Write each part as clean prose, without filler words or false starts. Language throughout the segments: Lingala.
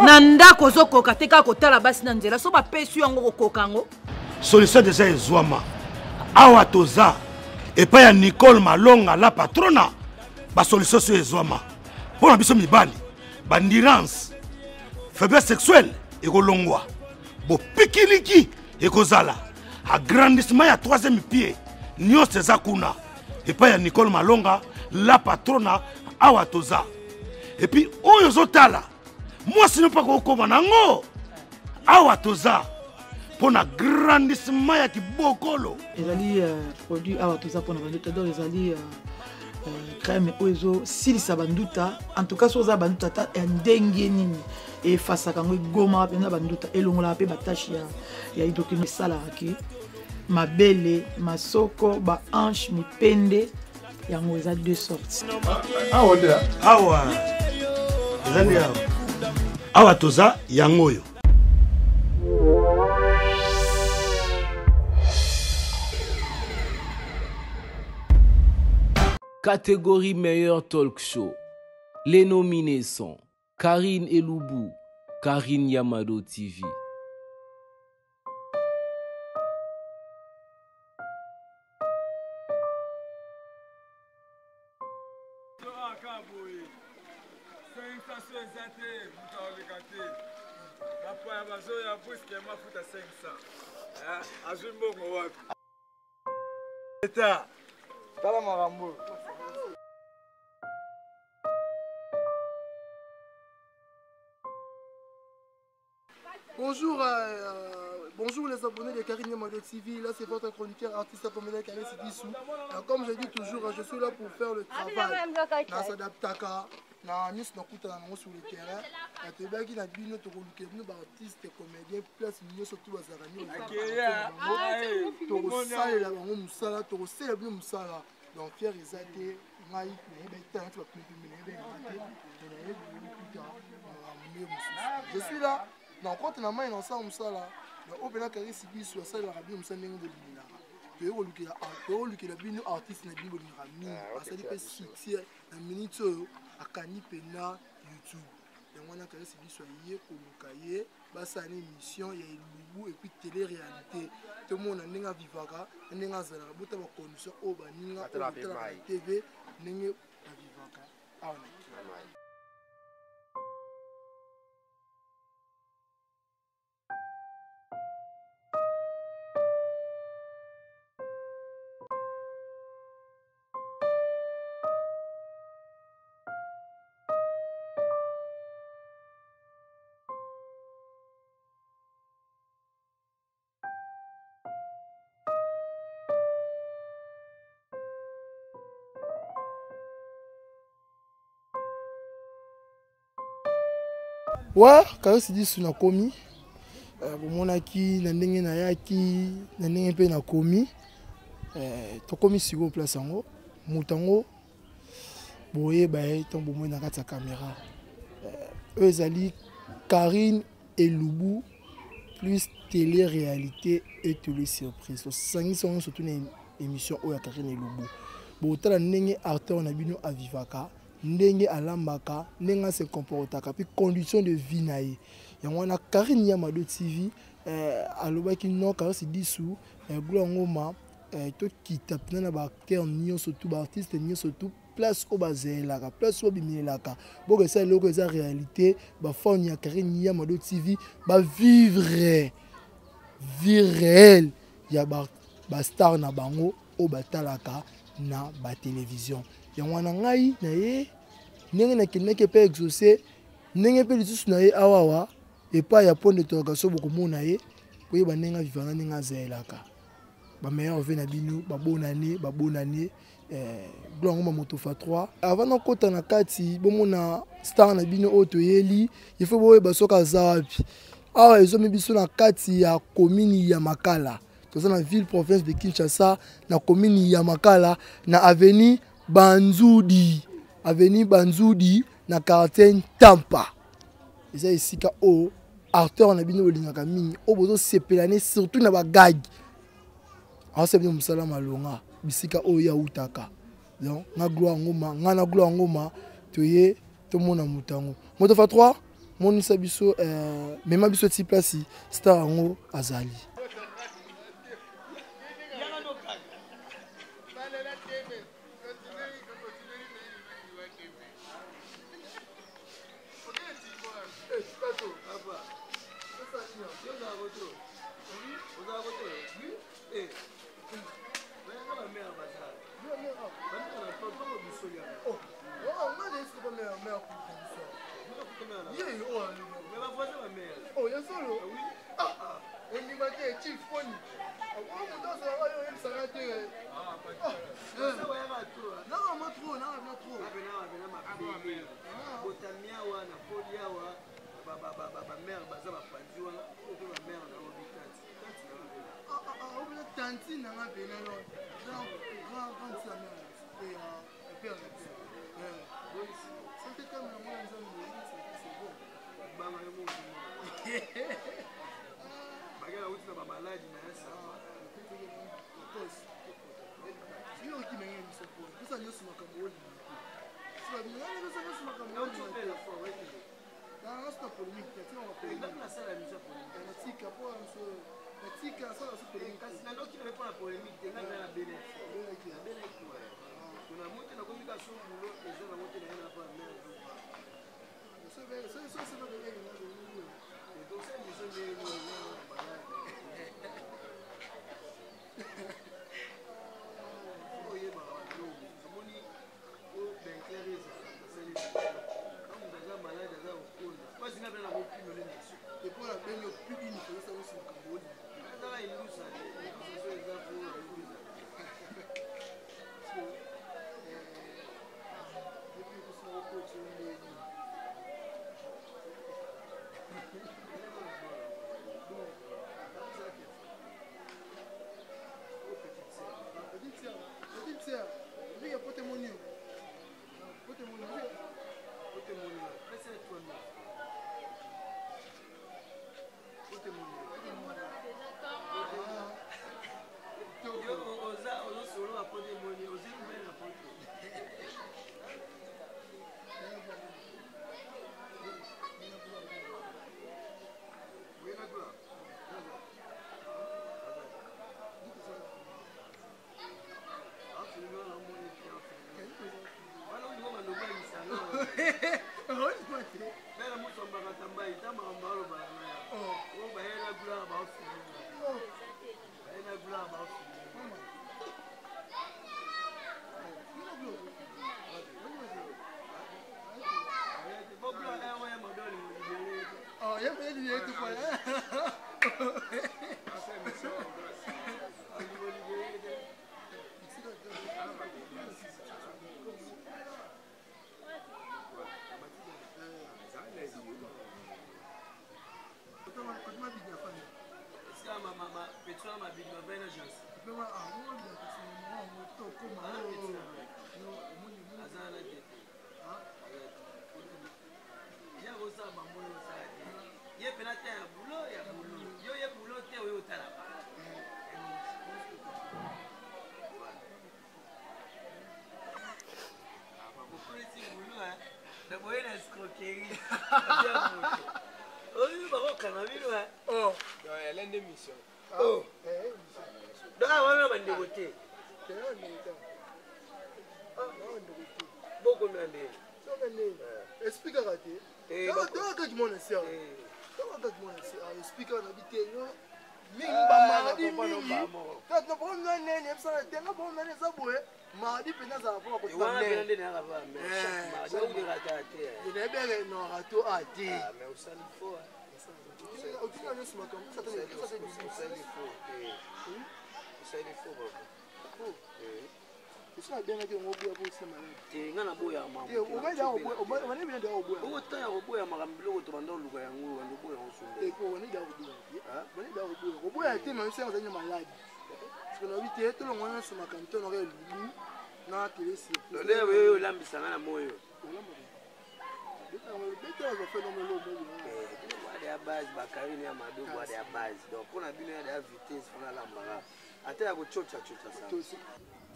Nanda kozo koka teka kotala basi na nzela so ba pesu yango kokango. Solution déjà ezwama. Awa toza et pas ya Nicole Malonga la patrona. Ba solution so ezwama. Pona biso mibali. Bandirance. Faiblesse sexuelle ekolongwa. Bo pikiliki ekozala. Agrandissement ya troisième pied. Nyos eza kuna. Et pas ya Nicole Malonga la patrona awa toza. Et puis oyo zotala. Moi sinon pas kokoma nango. Awa toza. Pour un grandissement ya kibokolo. Ezali produit awa toza pour na banduta donc ezali crème ozo silisa banduta en tout cas soza banduta ta ndenge nini et face à kango goma pena banduta elongola pe batache ya hydroquinone sala ki mabele masoko ba hanche mipende yango eza deux sortes. Awa awa ezali awa toza yango yo. Catégorie meilleur talk show. Les nominés sont Karine Eloubou, Karine Yamado TV. Bonjour, bonjour les abonnés de Karine Yamado TV. Là, c'est votre chroniqueur artiste comédien Karine Sidissou. Comme je dis toujours, je suis là pour faire le travail. Dans Sadaptaka, dans Nice, dans Kouta, sur le terrain. Et bien, il y a des artistes comédiens, place mieux surtout à Zarani. Donc, fier et zate, je suis là. Donc, quand on a mis ensemble ça là, on peut faire des choses sur ça, la rabine, on s'en est de l'ina. Tu es au lieu que la bine artiste n'a pas de rami, ça dit que si tu es un minute à Canipena YouTube. Donc, on a fait des choses sur hier, pour le cahier, ça une émission, il y a une boubou et puis télé-réalité. Tout le monde a un vivaka, un azala, un bout de condition, au baninga, au la TV, un vivaka. Ah, on a. Ouais, Karine Sidissou na komi. Bomonaki na ndenge na yaki, na ndenge pe na komi. To komi siko place yango, mutango. Boye bae ton bomo na kata caméra. Ezali Karine Eloubou plus télé-réalité et télé-surprise. So sangi sont surtout une émission oya Karine Eloubou. Bo tala ndenge acteur na bino avivaka. Ndenge alambaka, ndenge se comportaka, puis condition de vie naïe. Yango na Karine Yamado TV, alobaki non Karine Sidissou, gloire ngoma, to kita pena na ba acteur nyo surtout ba artiste nyo surtout place au bazelaka, place au bimelaka. Bon ça loko eza réalité, ba fond ya Karine Yamado TV, ba vivre vie réelle ya ba star na bango au batalaka na ba télévision. Yango na ngai na ye ndenge na kineke pe exaucer ndenge pe lisusu na ye awawa et pas ya pont de interrogation beaucoup mona ye ko ye banenga vivanga ninga zelaka ba meilleur ve na bino ba bonane blanc ma moto fa 3 avant na kota na kati bomona star na bino oto yeli il faut boye basoka zapi awa ezo mibiso na kati ya commune ya Makala dans la ville province de Kinshasa na commune ya Makala na avenue Banzudi na quartier Tampa. Eza isika o acteur na bino bolingaka mingi o bozo sepelane surtout na bagag. A se bino musala malonga bisika o ya utaka. Donc na gloire ngoma, ngana gloire ngoma toye to mona mutango. Moto fa 3 monisa biso mema biso ti place star yango azali.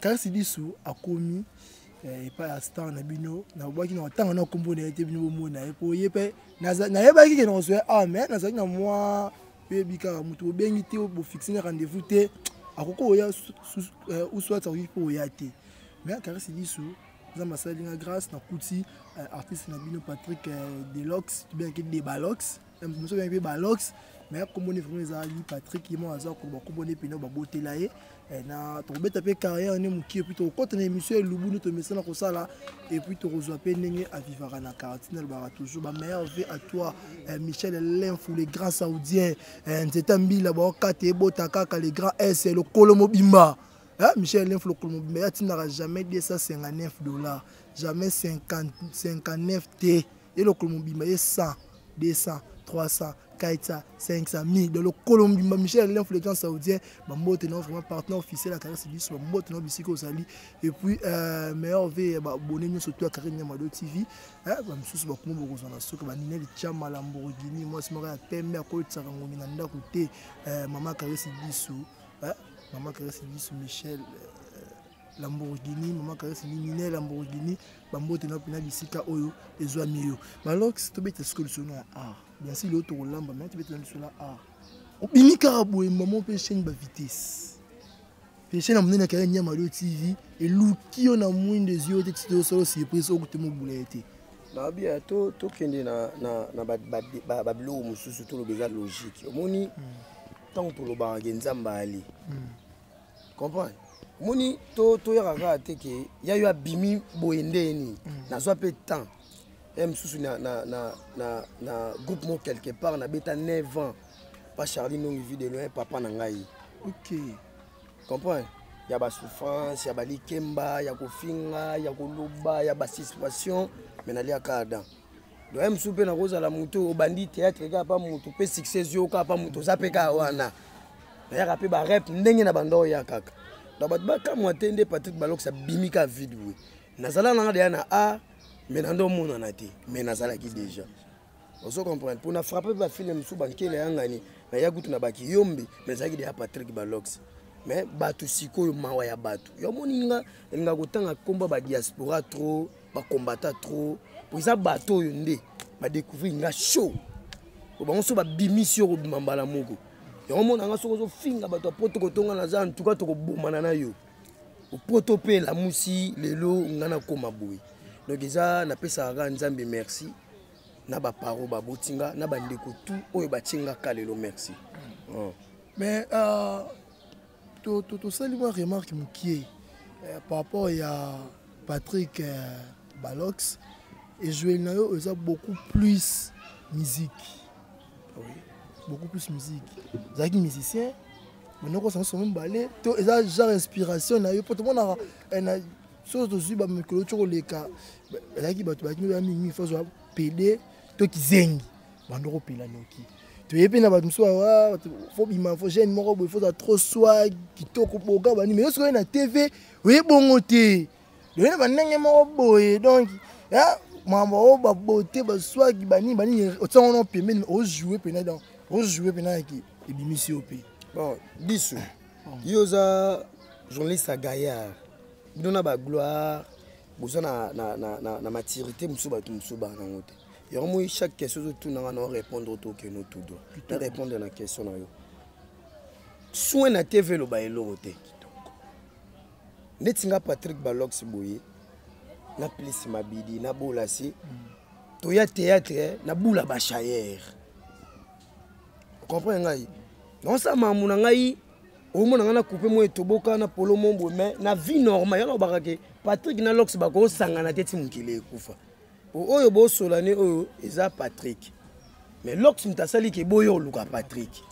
Car Sidisu a commis et pas à star na bino na boaki na tanga na kombo na été bino mona e po yepe na yeba ki ke no so mais na zaki na moi pe bika mutu bengi te bo fixer rendez-vous te akoko oya ou soit ça oui pour oya te mais Caresse Lisu za masalinga grâce na kuti artiste na bino Patrick Delox bien que des Balox monsieur bien que Balox mais comme on est vraiment les Patrick qui m'a azar ko ba pino ba botela ye na to beta pe carrière ne muki et puis to côté na émission Lubu no to mesana ko sala et puis to rezoa pe ndenge a vivre na quartier ba toujours ba meilleur vie à toi Michel Linfou les grands saoudiens nzetambi la ba kate botaka ka les grands S le Kolomo Bimba Michel Linfou le Kolomo Bimba tu n'auras jamais $259 jamais 59 T et le Kolomo Bimba 100 200 300 400 500 1000 dans le Colombie Michel Linfou les grands saoudiens bambo tenant vraiment partenaire officiel à Caresse Lisu bambo tenant bisiko sali et puis meilleur vie abonné nous surtout à Karine Yamado TV bamsusu bakumo bokozwa na soka banine le chama Lamborghini moi c'est mara pembe akoli tsaka ngomi na ndako te maman Caresse Lisu maman Caresse Lisu Michel Lamborghini maman Caresse Lisu Lamborghini bambo tenant pina bisika oyo ezwa miyo malox to beta solution bien sûr l'autre lamba mais tu peux te sur la obini karabou et maman peut chaîne ba vitesse peut chaîne amener na Karine Yamado TV et luki on a moins des yeux de solo surprise au côté mo boulette na bien to kende na ba blo mususu to le besoin logique omoni tant pour le bange nzamba ali comprends moni to ya kaka te ke ya yo abimi boendeni na so pe temps mususu na groupe mo quelque part na beta 9 ans pas Charlie non vu de loin papa na ngai OK comprends ya ba souffrance ya ba likemba ya kofinga ya koloba ya ba situation mais na lia kada do mususu pe na koza la muto obandi théâtre ka pa muto pe succès yo ka pa muto za pe ka wana na ya ka pe ba rap ndenge na bando ya kaka da ba ka mo tende Patrick Balok sa bimika vidéo na zala na ngade na a mais nando mona na te mais nazala ki déjà oso comprendre pour na frapper ba film sou bankele yangani na ya gutu na baki yombe mais zaki de Patrick Balox mais batu siko yo mawa ya batu yo moninga nga kotanga komba ba diaspora trop ba combattant trop pour ça bato yo nde ba découvrir nga show ko bango so ba bimisio ko bimambala moko yo mona nga soko zo finga bato poto ko tonga na za en tout cas to ko bomana na yo o poto pe la musi lelo ngana koma boy donc ça na pesa ga nzambe merci na ba paro ba botinga na ba ndeko tout oyo ba tinga kalelo merci mais to sali moi remarque mukie par rapport à Patrick Balox et jouer na yo ça beaucoup plus musique beaucoup plus musique zaki musicien mais non ça sont même balé to ça genre inspiration na yo pour tout le monde na chose de suite ba mekolo tshoko leka zaki bato ba kinyo mingi faut so PD to kizengi bandoko pela noki to yepe na bato so faut bima faut jeune moko bo faut trop swag kitoko boga bani mais so na TV we bongo te le ba ndenge moko boye donc mambo ba beauté ba swag bani otango no pembe o jouer pena dans o jouer pena ki ebimisi opé bon disu yoza journaliste à Gaillard bidona ba gloire bozana na maturité musuba tu musuba na ngote yo mo chaque question tout na répondre au que nous tout doit na répondre na question na yo soin na TV lo ba elo te netinga Patrick Balox boye na plus mabidi na bolasi to ya théâtre na bula ba chayer comprends ngai non ça mamuna ngai au moins on a coupé moi toboka na polo mombo mais na vie normale ya lobaka ke Patrick na Lox bako sangana teti mukile kufa oyo bo solane oyo eza Patrick mais Lox mtasali ke boyo luka Patrick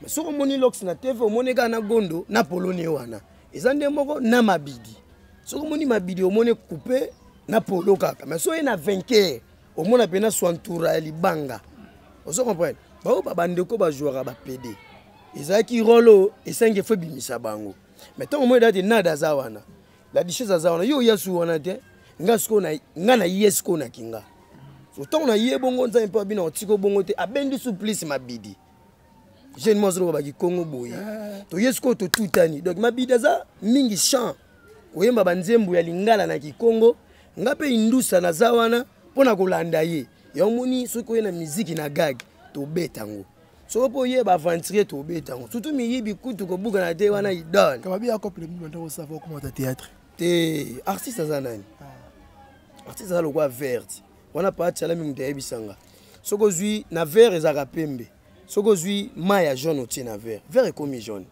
mais soko moni Lox na TV o moneka na gondo na polone wana eza nde moko na mabidi soko moni mabidi o mone coupé na polo kaka mais so ena vainqueur o mona pena soantura ya libanga oso comprendre ba bandeko ba joueur ba PD ezaki rolo esengi fo bimisa bango mais tant moi date nada zawana la dichese zawana yo yasu wana te ngasko na ngana yesko na kinga so tant na yebongo nza impa bina otiko bongo te abendi supplice mabidi jeune mozo ba ki Congo boye to yesko to tutani donc mabidi za mingi champ koyemba banzembo ya lingala na Kikongo nga pe indusa na zawana pona kolanda ye yomoni soki oyena musique na gag to betango so po ye ba aventurier to betango surtout miyibi kutu ko buka na te wana idole kama bia couple mi banda ko savoir comment ta théâtre te artiste za nani artiste za lokwa vert wana pa tchala mi mute ebisanga soko zui na vert ezaka pembe soko zui ma ya jaune otie na vert vert comme jaune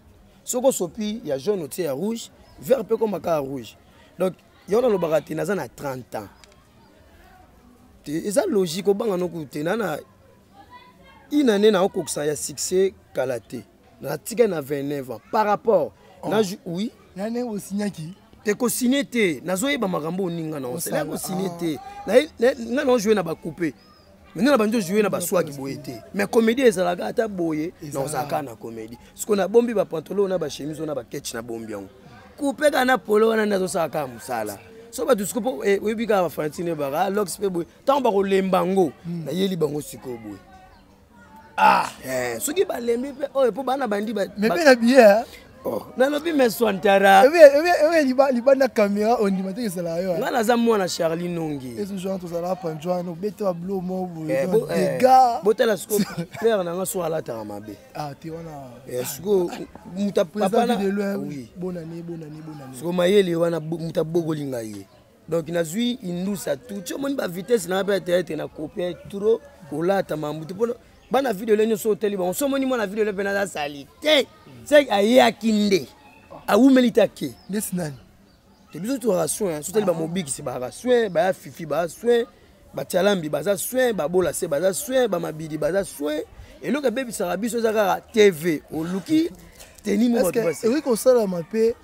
soko sopi ya jaune otie ya rouge vert pe comme ka rouge donc yona lo bagati naza na 30 ans eza logique obanga no kute nana inane na okoksa ya succès kalaté na tika na 29 ans par rapport na oui nane osignaki te ko signé te nazoyeba makambo oninga na osala ko signé te na na jouer na ba couper maintenant na banjo jouer na ba swaki boye te mais comédie ezalaka ata boye na osaka na comédie parce qu'on a bombi ba pantalon na ba chemise na ba ketch na bombi yango couper kana polo wana nazo saka musala so ba tout scopo webika ba Fantine bara lox pe boye tant ba ko lembango na yeli bango siko boye soki ba lembi pe po bana bandi ba mais pe na bien na lobi meswantara libanda caméra on dit matin c'est là yo nga naza mwana Charlie Nongi et ce genre tout ça là panjwana bete wa blo mo les gars botela scope père na nga so alata mabe ti wana siko muta papa na oui bonne année siko mayele wana muta bogolinga ye donc nazui indusa tout tu moni ba vitesse na ba tete na copier trop olata mamutu pona bana video lenyo so teli bon so moni mona video le pena za salite c'est aye akinde awumelita ke desnani te biso to rassoin so teli ba mobiki se ba rassoin ba fifi ba soin ba tchalambi ba za soin ba bola se ba za soin ba mabidi ba za soin et loka bebi sa biso za ka TV oluki teni mo ba se oui ko sala mapé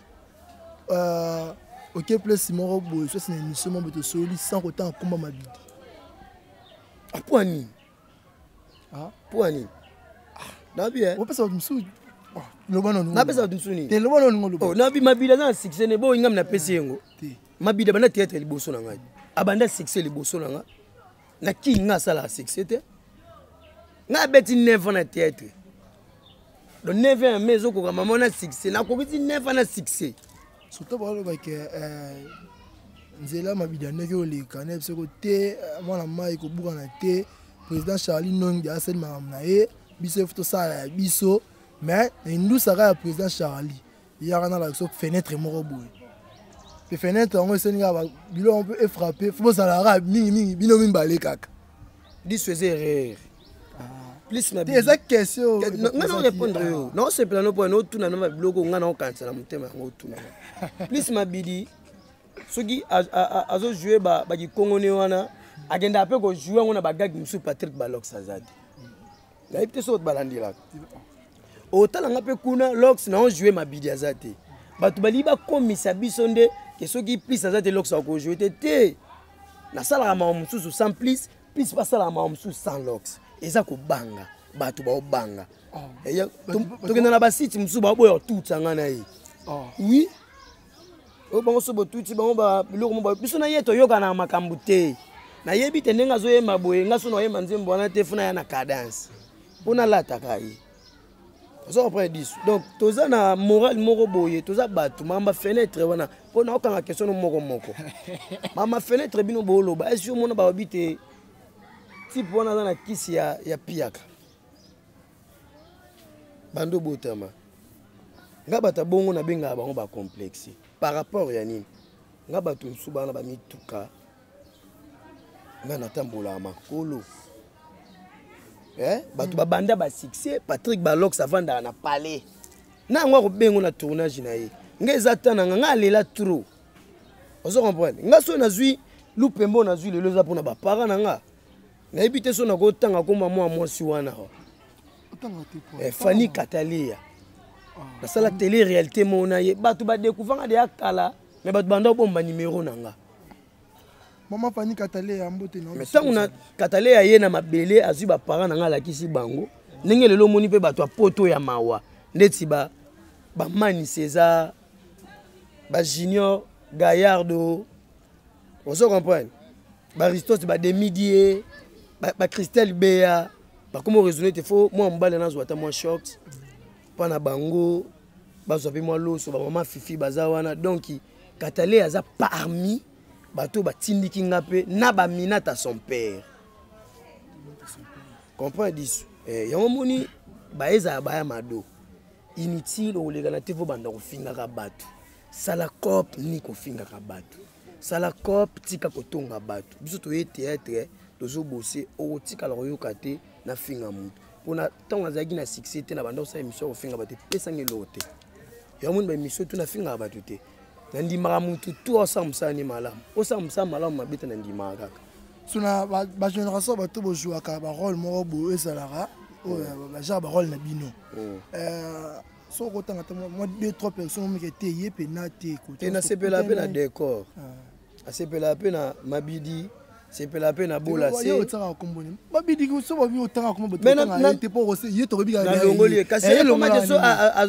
OK plus moro boy so c'est une émission mo beto soli sans autant combat mabidi aponi Pouani. Nabi on peut ça msou. Na pesa tumsuni. Te loba no ngolo. Oh nabi mabila na succès ne bo ingam na pesa yengo. Mabila bana théâtre liboso na ngai. Abanda succès liboso na nga. Na ki nga sala succès te. Na beti 9 ans na théâtre. Do 9 ans mezo ko mama na succès na ko biti 9 ans na succès. Surtout ba lo ba ke nzela mabila ne ko le kana se ko te mwana mai ko buka na te. Président Charlie Nongi a fait mamnae biso photo ça biso mais nous ça le président Charlie il y a dans la fenêtre moko boy les fenêtres on essaie nga bilo on peut frapper faut ça la mingi bino mimbale kaka dis faisait rire plus ma des questions non répondre non c'est plan no point no tuna na biloko nga na okansa na mutema ngo tuna plus ma bidi soki azo jouer ba ki kongone wana agenda pe ko jouer ngona bagagi musu Patrick Balox azadi la ipte so balandila o talanga pe kuna Lox na on jouer mabidi azate batu bali ba komisa biso nde ke soki plus azate Lox ko jouer te na sala ma musu sans plus pas sala ma musu sans Lox eza ko banga batu ba obanga eya to kena na ba site musu ba boyo tout sanga na yi oui o bango so bo tout bango ba biloko mo ba biso na yeto yoka na makambu te na yebi te ndenga zo yema boye nga so no yema nzembo wana te funa ya na cadence pona lata kai ozo après 10 donc toza na moral moko boye toza batu mamba fenêtre wana pona okanga question moko mama fenêtre bino bolo ba est-ce mona ba obite type wana na kisi ya piaka bando botama nga bata bongo na benga bango ba complexe par rapport ya nini nga batu msuba na ba mituka nga natambola makolo batu babanda ba succès Patrick Balox avanda na palais na ngwa ko bengo na tournage na ye nga ezatana nga lela trop ozo comprendre nga so nazui lupembo nazui lelo za pona ba parents na nga na ebite so na ko tanga ko mama mwasi wana Fanny Catalia na sala télé réalité mona ye batu ba découvrir de akala mais batu banda bomba numéro na nga Maman Fanny Catalia mbote na. Mais tant on a Catalia ye na mabele azu ba parents na nga la kisi bango. Ndenge lelo moni pe bato poto ya mawa. Ndeti ba Mani César ba Junior Gaillardo. On se comprend. Ba Ristos ba Demidier, ba Christelle Béa, ba comment raisonner te faut moi mbale na zwata moi short. Pana bango ba zo pe moi loso ba maman Fifi bazawana donc Katale aza parmi bato batindiki nga pe na ba minata son père. Comprends dis. Yango moni baeza baya mado. Inutile olega na te fo banda kofinga ka bato. Sala cop ni kofinga ka bato. Sala cop tika kotonga bato. Biso to ye théâtre tozo bosser o tika la yoka te na finga mutu. Pona tant azaki na succès te na banda sa émission kofinga bato pesa ngelote. Yango moni ba émission to na finga bato te. Nandimaka mutu tout osamsa ni malamu. Osamsa malamu mabeta nandimaka kaka. Suna ba génération bato bo jouaka ba rôle moko bo esalara o ba genre ba rôle na bino. So kotanga ta moi 2-3 personnes mais qui étaient penate côté. Et na sepela pe na décor. A sepela pe na mabidi. Sepela pe na bola se. Yo tsaka komboni. Mabidi ko so ba bi otanga ko boto na te po rose ye to biga na longoli kasi le moment so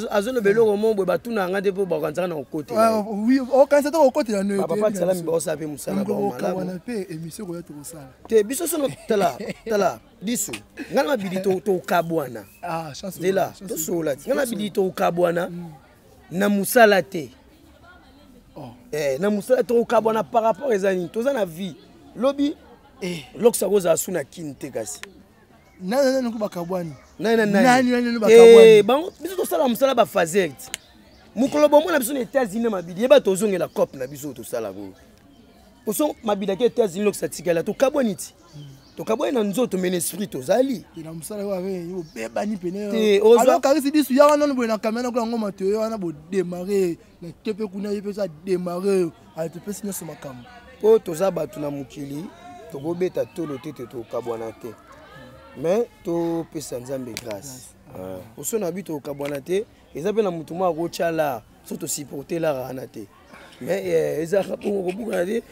azolo beloko mombo batuna ngade po ba kanzaka na côté. Oui, o kanza to côté na no. Papa tsala mi ba osape musala ba mala. On a pe émission ko ya to sala. Te biso sono tala disu. Ngana mabidi to kabwana. Ah, chance. De là, to sola. Ngana mabidi to kabwana na musala te. Na musala to kabwana par rapport ezani toza na vie. Lobby loksa goza asuna kinte kasi nani ko bakabwani nani bakabwani bango biso to sala musala ba fazer mukolo bomo na biso na États-Unis mabidi yeba tozonge la cop na biso to sala go poso mabida ke États-Unis loksa tikala to kabwani ti to kabwani na nzoto men esprit to zali na musala wa ve yo bebani pene alors karisi disu ya wana no na kamera ko ngoma to yo wana bo démarrer na kepe kuna yepe ça démarrer a te pesi nyoso makambo po toza batu na mukili tokobeta tolo tete tokabwana te mais topesa nzambe grâce oso na bi tokabwana te eza pe na mutu moko akotya so tosupporte lara wana te mais ezaka bongo kobuka na te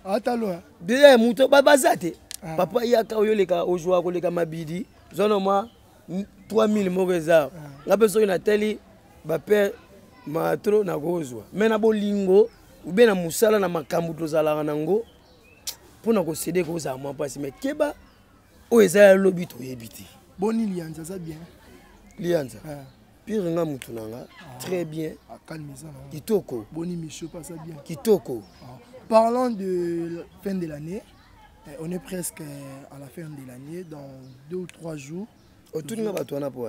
ataloa déjà mutu baza te papa yaka oyoleka ojwa koleka mabidi zona mwa 3000 moko eza nga mpe soki natali bapere matro nakozwa mais na bolingo ube na musala na makambu tozalaka nango pona ko céder ko za mwa pasi mais keba o eza lobi to yebiti boni lianza ça bien lianza pire nga mutu nanga très bien calmeza kitoko boni micho pas ça bien kitoko. Parlons de la fin de l'année, on est presque à la fin de l'année dans 2 ou 3 jours autour nga bato wana po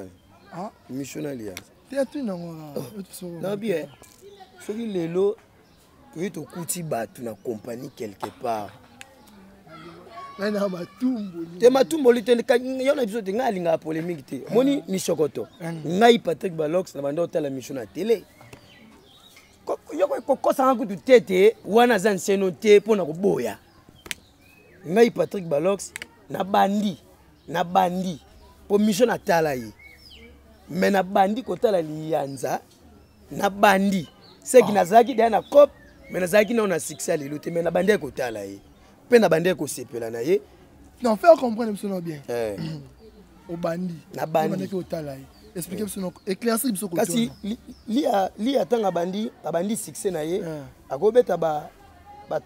missionnaire lianza théâtre nango na bien soki lelo oui, tu coutis battu na compagnie quelque part. Te matumbo li te yon episode nga alinga polémique te. Moni Michokoto. Ngai Patrick Balox na banda otala mission na télé. Yoko ko sanga kutu tete wana za nseno te pona koboya. Ngai Patrick Balox na bandi po mission na tala yi. Mais na bandi ko tala lianza na bandi. C'est qui nazaki na cop mais nazaki na on a succès lelo te mais na bandi ko tala yi. Pe na bandi ko sepela na ye. Non, faire comprendre monsieur bien. Au bandi. Na bandi ko tala yi. Expliquez monsieur éclaircir monsieur ko. Kasi li atanga bandi succès na ye. Akobeta ba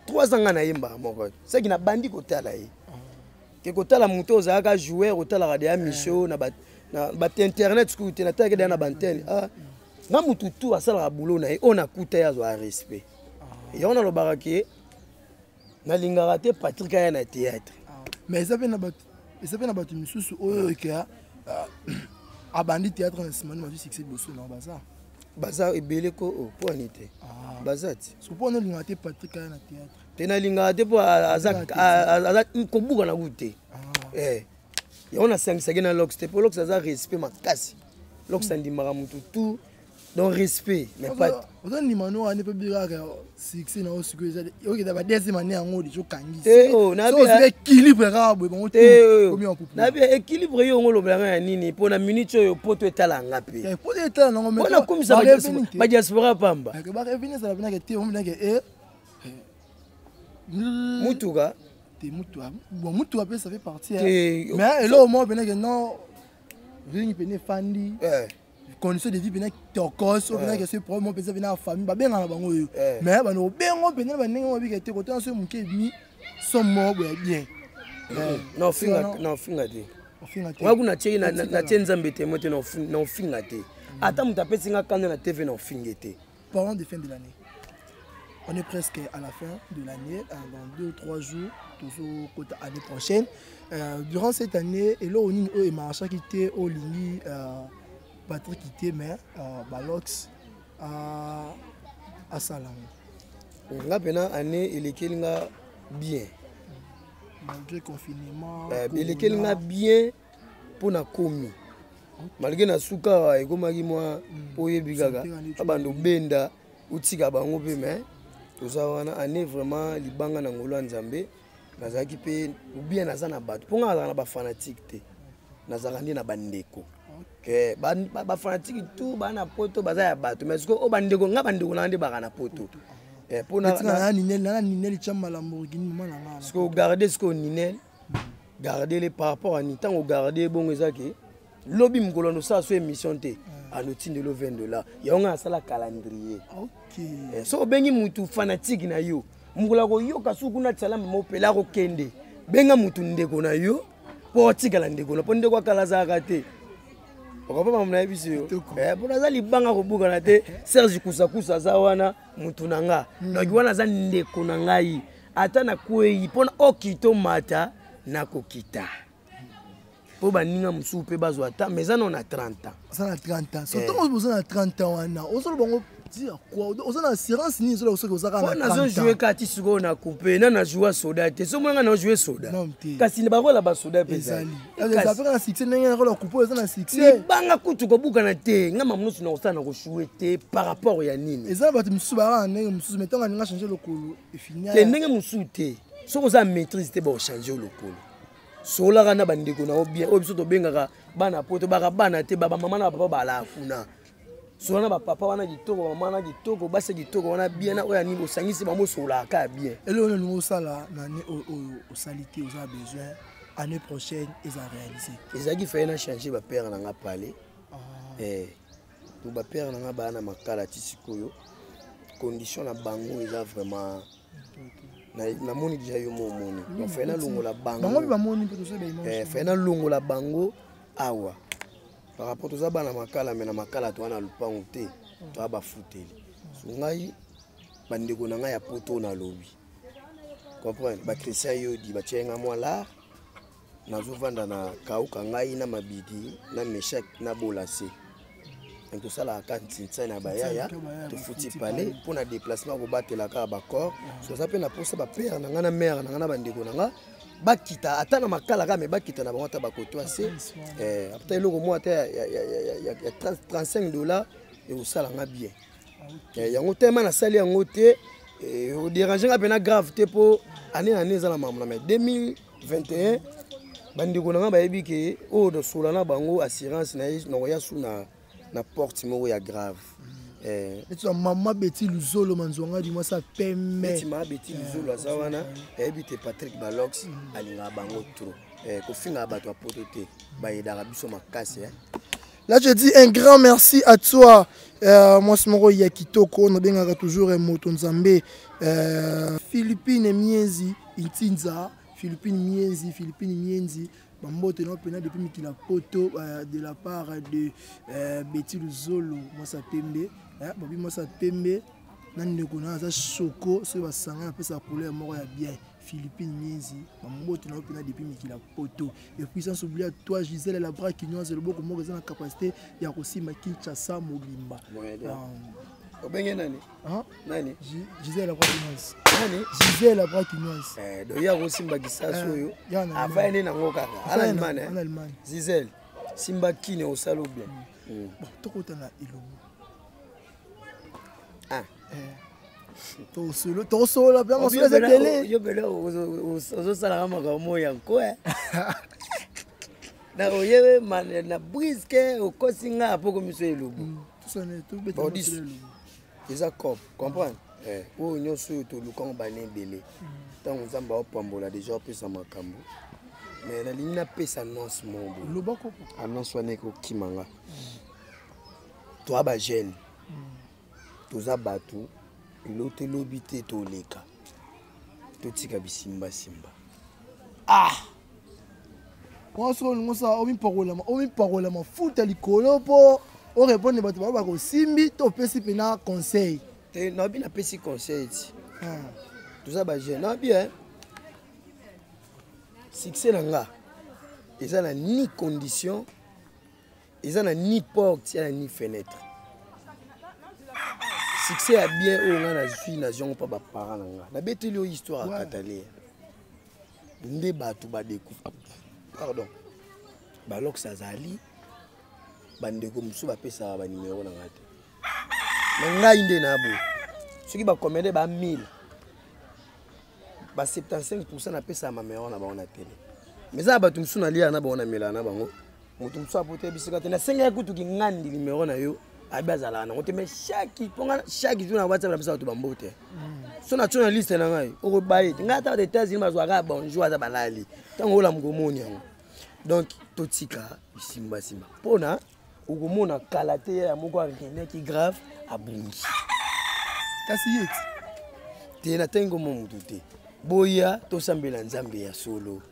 3 ans na yemba moko. C'est qui na bandi ko tala yi. Ke ko tala muto ozaka joueur otala radio mission na ba internet ku te na taka na bantene. Na mutu tu asala boulot na ye on a kuta ya zo respect. Et on a le baraké na lingara te Patrick aya na théâtre. Mais ça fait na batu misusu oyo ke a bandi théâtre na semaine ma succès bosso na baza ebele ko po anite. Bazati. So po na lingara te Patrick aya na théâtre. Te na lingara te po aza ko buka na gute. Et on a 5 secondes lox te po lox aza respect makasi. Lox andimaka mutu tout donc respect mais pas on ni mano ane pe bira succès na osuko eza ok da ba deuxième année yango de jokangi na bien équilibre ka bo bon na bien équilibre yo ngolo blanga ya nini pona minute yo poto etala ngapi poto etala nango mais on comme ça ba diaspora pamba que ba revenir ça bina que te on bina que mutuka te mutuka bon mutuka pe ça fait partie mais là au moins bina que non vini pene fandi condition de vie bena tokos bena que ce problème peut venir en famille ba benga na bango yo mais ba no bengo bena ba ndenge mo bi ke te ko tan so muke mi so mo bien non finga te wa kuna che na tenzambe te mote no finga te ata mutapesi nga kanda na TV na finga te parlons de fin de l'année On est presque à la fin de l'année, dans 2 ou 3 jours, toujours côté l'année prochaine. Durant cette année, et là, on est marché quitté au Lini, Patrick quitté, mais Balox à Salam. Nga pena année il est bien. Malgré confinement. Il est bien pour na komi. Malgré na suka ekomaki moi oyebigaga abando benda utika bango pe mais tout ça wana année vraiment libanga na ngolo nzambe nazaki pe bien naza na bato ponga na ba fanatique te nazaka ndi na bandeko ba fanatique tout bana poto baza ya bato mais ko o bandeko nga bandeko na ndi baka na poto pona na ninel chamba Lamborghini mama na nga ce que garder ce que ninel garder les par rapport à ni tant garder bon ezaki lobby mukolo no sa so émission te à l'outil de $20 ya on a ça la calendrier. OK so bengi mutu fanatique na yo mukolo ko yo kasuku na tsala mo pela ko kende benga mutu ndeko na yo po tikala ndeko na po ndeko kala za kate okapa mna biso bona za libanga ko buka na te Serge kusakusa za wana mutu nanga no wana za ndeko na ngai ata na kwei pona okito mata na kokita. Pour baninga musupe bazo ata mais ça on a 30 ans. Ça a 30 ans. Surtout on a 30 ans wana. On se bango dire quoi? On a assurance ni zo so za kana. On a joué kati suko na couper na jouer soda te. So mwanga na jouer soda. Kasi ni bakola ba soda pesa. Ça fait na succès na ngana ko couper na succès. Banga kutu ko buka na te. Ngama munusu na osana ko jouer te par rapport ya nini. Eza ba mususu ba ndenge mususu metonga nga changer lokolo et finir. Te ndenge mususu te. So ko za maîtrise te ba changer lokolo. Sola kana bandeko na obien obiso to bengaka bana poto baka bana te baba mama na papa bala funa sola na ba papa wana kitoko mama na kitoko basa kitoko wana bien na oya ni osangisi ba mo sola ka bien elo no ngo sala na ni o salité aux besoin année prochaine ils a réalisé ezaki fait na changer ba père na nga parler to ba père na nga bana makala tisikoyo condition na bango eza vraiment na moni déjà yo moni on fait na longo la bango bango ba moni peut se ba image fait na longo la bango awa par rapport aux abana makala mais na makala to na lupango te to aba futeli sungai bandeko na nga ya poto na lobi comprendre ba Christian yo di ba tyenga moi là na zo vanda na kauka ngai na mabidi na meshak na bolase donc ça la cantine na bayaya to futi palais pour na déplacement ko batela ka ba corps so ça peut na posa ba père na ngana mère na ngana bandeko na nga bakita ata na makala ka me bakita na bango ta ba koto ase après loko moi ata ya $35 et au sala nga bien yango tellement na sali yango te au déranger nga pena grave te po année za na mamna mais 2021 bandeko na nga ba yebi ke o do sola na bango assurance na no ya suna na porte moko ya grave tu maman Betty Luzolo manzonga di moi ça pemme Betty ma Betty Luzolo za wana ebite Patrick Balox alinga bango trop ko finga bato poto te ba yedaka biso makasi Là je dis un grand merci à toi moi c'est moko ya kitoko on bengaka toujours moto nzambe Philippine Mienzi Intinza Philippine Mienzi Bambote non pena depuis Mikila Poto de la part de Betty Luzolo moi ça pembe babi moi ça pembe nani kona za choko so ba sanga pesa couleur moko ya bien Philippine Mienzi Bambote non pena depuis Mikila Poto et puis sans oublier à toi Gisèle la bras kinyoise le boko moko za capacité ya kosima Kinshasa Mobimba Obenge nani? Nani? Gisèle la bras kinyoise. Nani? Gisèle la bras kinyoise. Do ya ko simba kisaso yo. Ava ene na ngoka. Allemagne. Gisèle. Simba kine au salo bien. Bon, tokota na ilomo. To solo bien on se laisse télé. Yo bela ozo sala kama kamo yanko Na oyewe man na brisque o kosinga apoko miso elobo. Tout ça ne tout bête. Ils comprennent. Oh, nous sommes tous les gens qui sont belés. Tant que nous sommes déjà plus en makambo. Mais la ligne n'a pas s'annonce mon beau. Annonce n'est qui manga. Toi, bah jeune. Tous abattus. L'autre l'obité tout les cas. Tout ce qui simba. Ah. Moi ça, on parole ma fout à l'école pour. On répond à des simbi, tu peux si pena conseil. Tu n'as pas de conseil. Tout ça, bah, j'ai bien. Succès dans là. Ils n'ont ni condition, ils n'ont ni porte, ni fenêtre. Succès a bien où on a suis nation pas ba parents là. La bête histoire à Catalé. Ndé ba tout ba découvre. Pardon. Ba lok sazali. Bande ko musu ba pesa ba numéro na ngate. Mais nga inde na bo. Ceux qui ba commander ba 1000. Ba 75% na pesa ma numéro na ba on a télé. Mais ça ba tumsu na lia na ba on a mela na bango. Mutu musu apote bisika tena senga kutu ki ngandi numéro na yo. Abazala na ngote mais chaque jour na WhatsApp na pesa to bambote. So na tuna liste na ngai. Oko baye. Ngata de États-Unis bazwaka bonjour za balali. Tango la mugomoni yango. Donc totika simba simba. Pona ukomona kalate ya moko akene ki grave abungi. Kasi yeti. Te na tengo momutu te. Boya to sambela nzambe ya solo.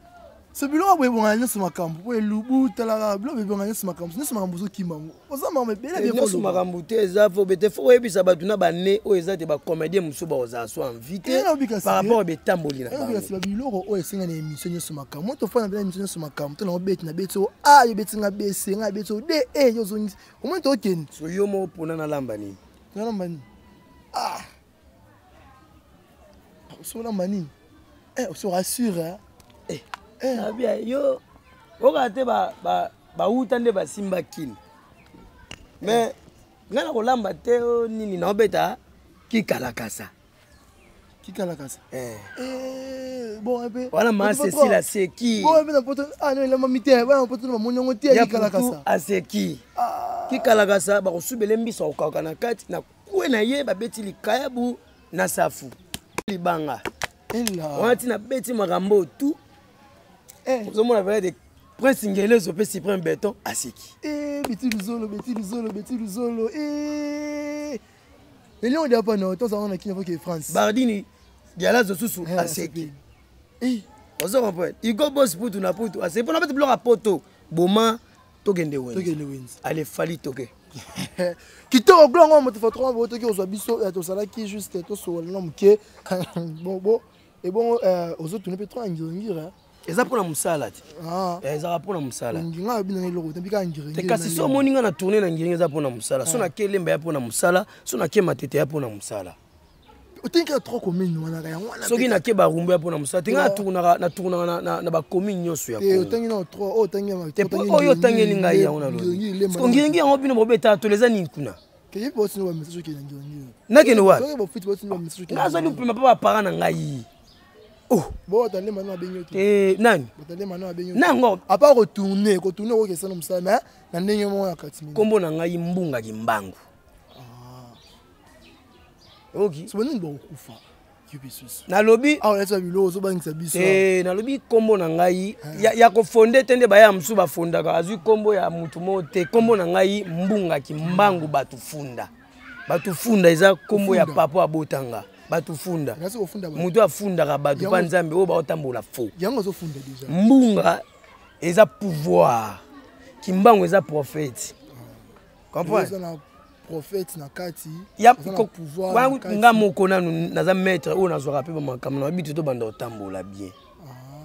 Ce biloko boye bonganya sur makambo. Boye lubu talaka biloko bonganya sur makambo. N'est-ce makambo zo kimango. Oza mama bela bien ko makambo te eza fo bete fo yebisa batuna ba ne o eza te ba comédien musuba oza so invité par rapport be tamboli na ba. Kasi ba biloko o esenga na émission sur makambo. Moto fa na bela émission sur makambo. To na obeti na beto a yo beti nga bese nga beto de yo zo ngi. Au moins to ken. So yo mo pona na lamba ni. Na lamba ni. Ah. So lamba ni. On se rassure hein. Abia yo okate ba utande ba simba kin. Mais ngana ko lamba te nini na obeta ki kalakasa. Bon un peu. Voilà ma Cécile a seki. Bon un peu poto non il a mamité, voilà poto na moniongo te ki kalakasa. A seki. Ki kalakasa ba ko subele mbisa okaka na kati na kwena ye ba beti likayabu na safu. Libanga. Wati na beti makambo tout. Vous avez vu des princes ingénieux au petit prend béton à seki. Beti luzolo. Les lions de pas non, temps on a qui que France. Bardini, diala zosusu à seki. Vous avez compris. Il go boss pour tout na pour tout. C'est pour na mettre bloc à poto. Boma to gende wins. Allez fali toke. Kitoko glongo moto fa 3 moto ki ozo biso to sala ki juste to so na muke. Bon et bon aux autres ne peut trop ngira. Eza pona musala ti. Eza pona musala. Nginga bina loko tambika ngira. Te kasi so moninga na tourner na ngira eza pona musala. So na kelemba ya pona musala, so na ke matete ya pona musala. Otinga trop commune wana ka yango wana. So ki na ke ba rumbu ya pona musala. Tinga tourner na ba commune nyoso ya ko. Otinga na trop, otinga ma. Te po oyo tangi linga ya ona lo. So ngira yango bino bobeta to leza ni kuna. Ke yipo sino ba message ke ngira. Na ke no wa. So ba fit ba sino ba message ke. Na zo ni prima pa para na ngai. Oh, bon attendez maintenant à Benyo. Nani? Attendez maintenant à Benyo. Nango. À part retourner au question comme ça mais na ndenge mo ya katimi. Kombo na ngai mbunga kimbangu. OK. So nini ba kufa. Kibisus. Na lobi. Ah let's bilo so bangisa biso. Na lobi kombo na ngai ya ko fonder tende ba ya msu ba fonda ka azu kombo ya mutu mote kombo na ngai mbunga kimbangu batufunda. Batufunda eza kombo ya papa abotanga. Batufunda. Mutu afunda ka batu pa nzambe o ba otambola fo. Yango zo funda déjà. Mbunga eza pouvoir. Kimbangu eza prophète. Comprends? Eza prophète na kati. Ya pouvoir. Wangu nga moko naza maître o nazwa pe ba makambo na bitu to banda otambola bien.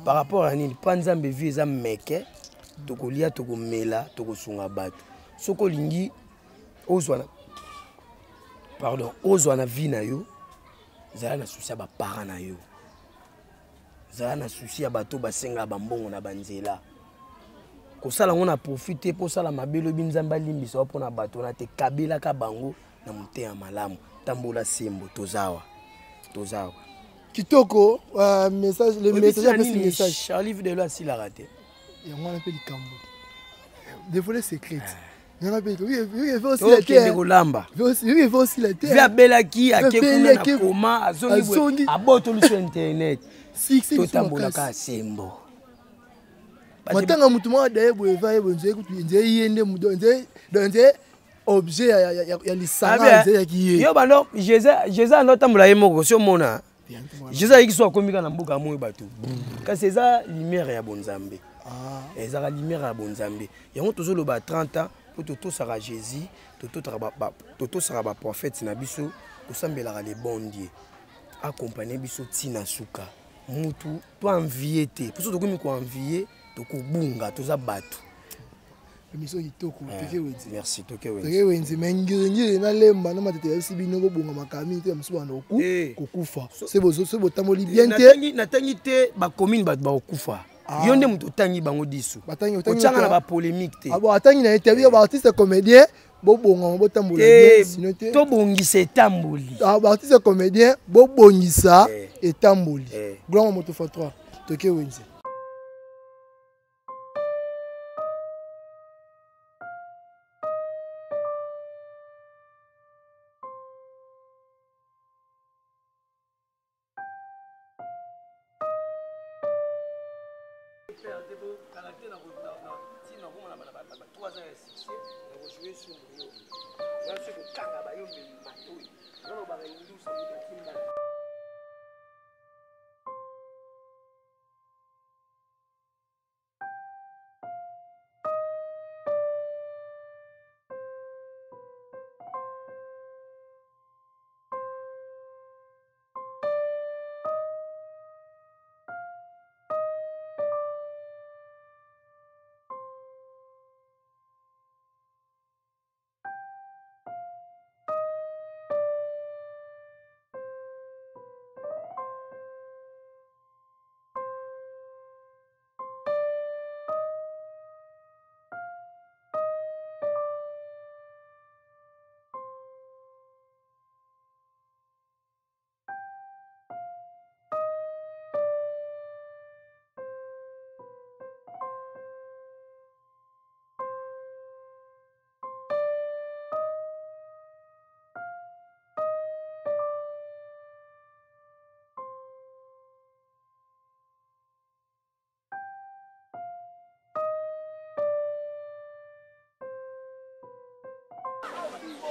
Par rapport à nini pa nzambe vie eza meke tokolia tokomela tokosunga batu. Soko lingi ozwa na vie na yo. Zala na souci ba parents na yo. Zala na souci bato basenga bambongo na banzela. Ko sala ngona profiter pour sala mabelo binzamba limbisa po na bato na te kabela ka bango na mute ya malamu. Tambola sembo tozawa. Kitoko message le message Charlie Videlo si la raté. Et on appelle Kambo. Des volets secrets. Il faut aussi la terre. Il faut aussi la terre. Via Belaki a kekuna na koma azongi aboto lu sur internet. Si tambola ka sembo. Matanga mutu mwa daye bo eva ebo nze kutu nze yende mudo nze objet ya lisanga nze ya kiye. Yo bando Jésus anotambola yemoko so mona. Jésus yikiso akomika na mboka moyo bato. Kasi eza lumière ya bonzambe. Eza lumière ya bonzambe. Yango tozoloba 30 ans pour toto sera Jésus, toto sera prophète na biso, osambelaka les bons dieux. accompagner biso tina suka mutu to envier te parce que tokomi ko envier to ko bunga to za batu émission kitoko toke wenzi merci toke wenzi mengi na lemba na matete ya sibi no bonga makami te musu bana okufa c'est beau tamoli bien te natangi te ba commune ba okufa yo nde mutu tangi bango disu otanga na ba polémique te abo atangi na interview ba artiste comédien bobonga botambola bien sinon te to bongisa etamboli ba artiste comédien bobongisa etamboli gloire moto fa 3 toke wenzi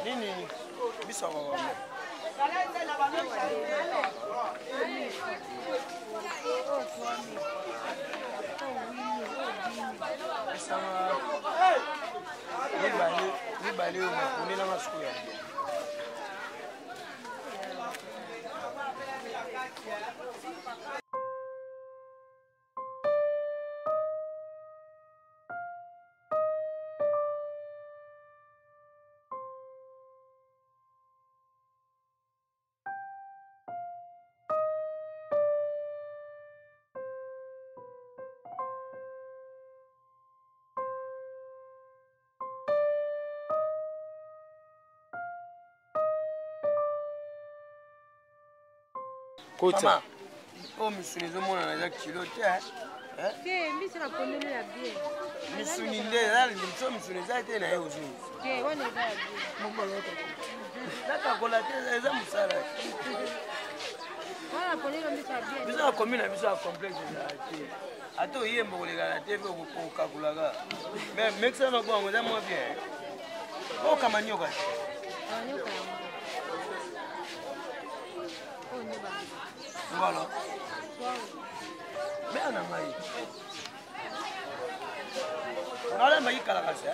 nini biso ngoma nibali unakunila masiku ya Mama, oh monsieur les hommes on a kilo te hein? Que mi sera pondele la bien. Misunile là les misune za te na yo zuni. Que on est là. Naka kola te za musala. Voilà pondele mi sera bien. Biso commune biso complexe za te. Ato yembo kolega la TV ko kakulaga. Mais mexa na kwa ngoza mo bien. O kama nyoka. Nyoka. Oh nyoka. Voilà. Mais on a maï. On a la maï calacase.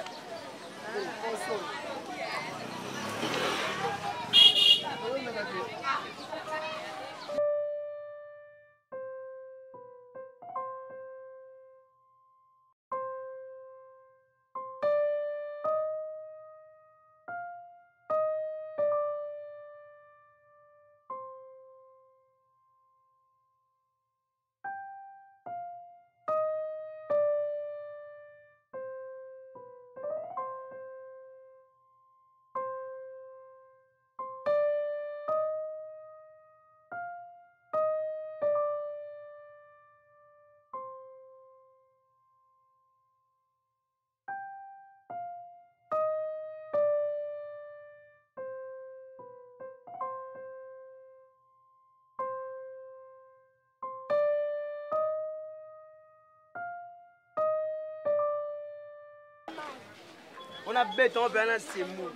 On a bête, on va c'est mou.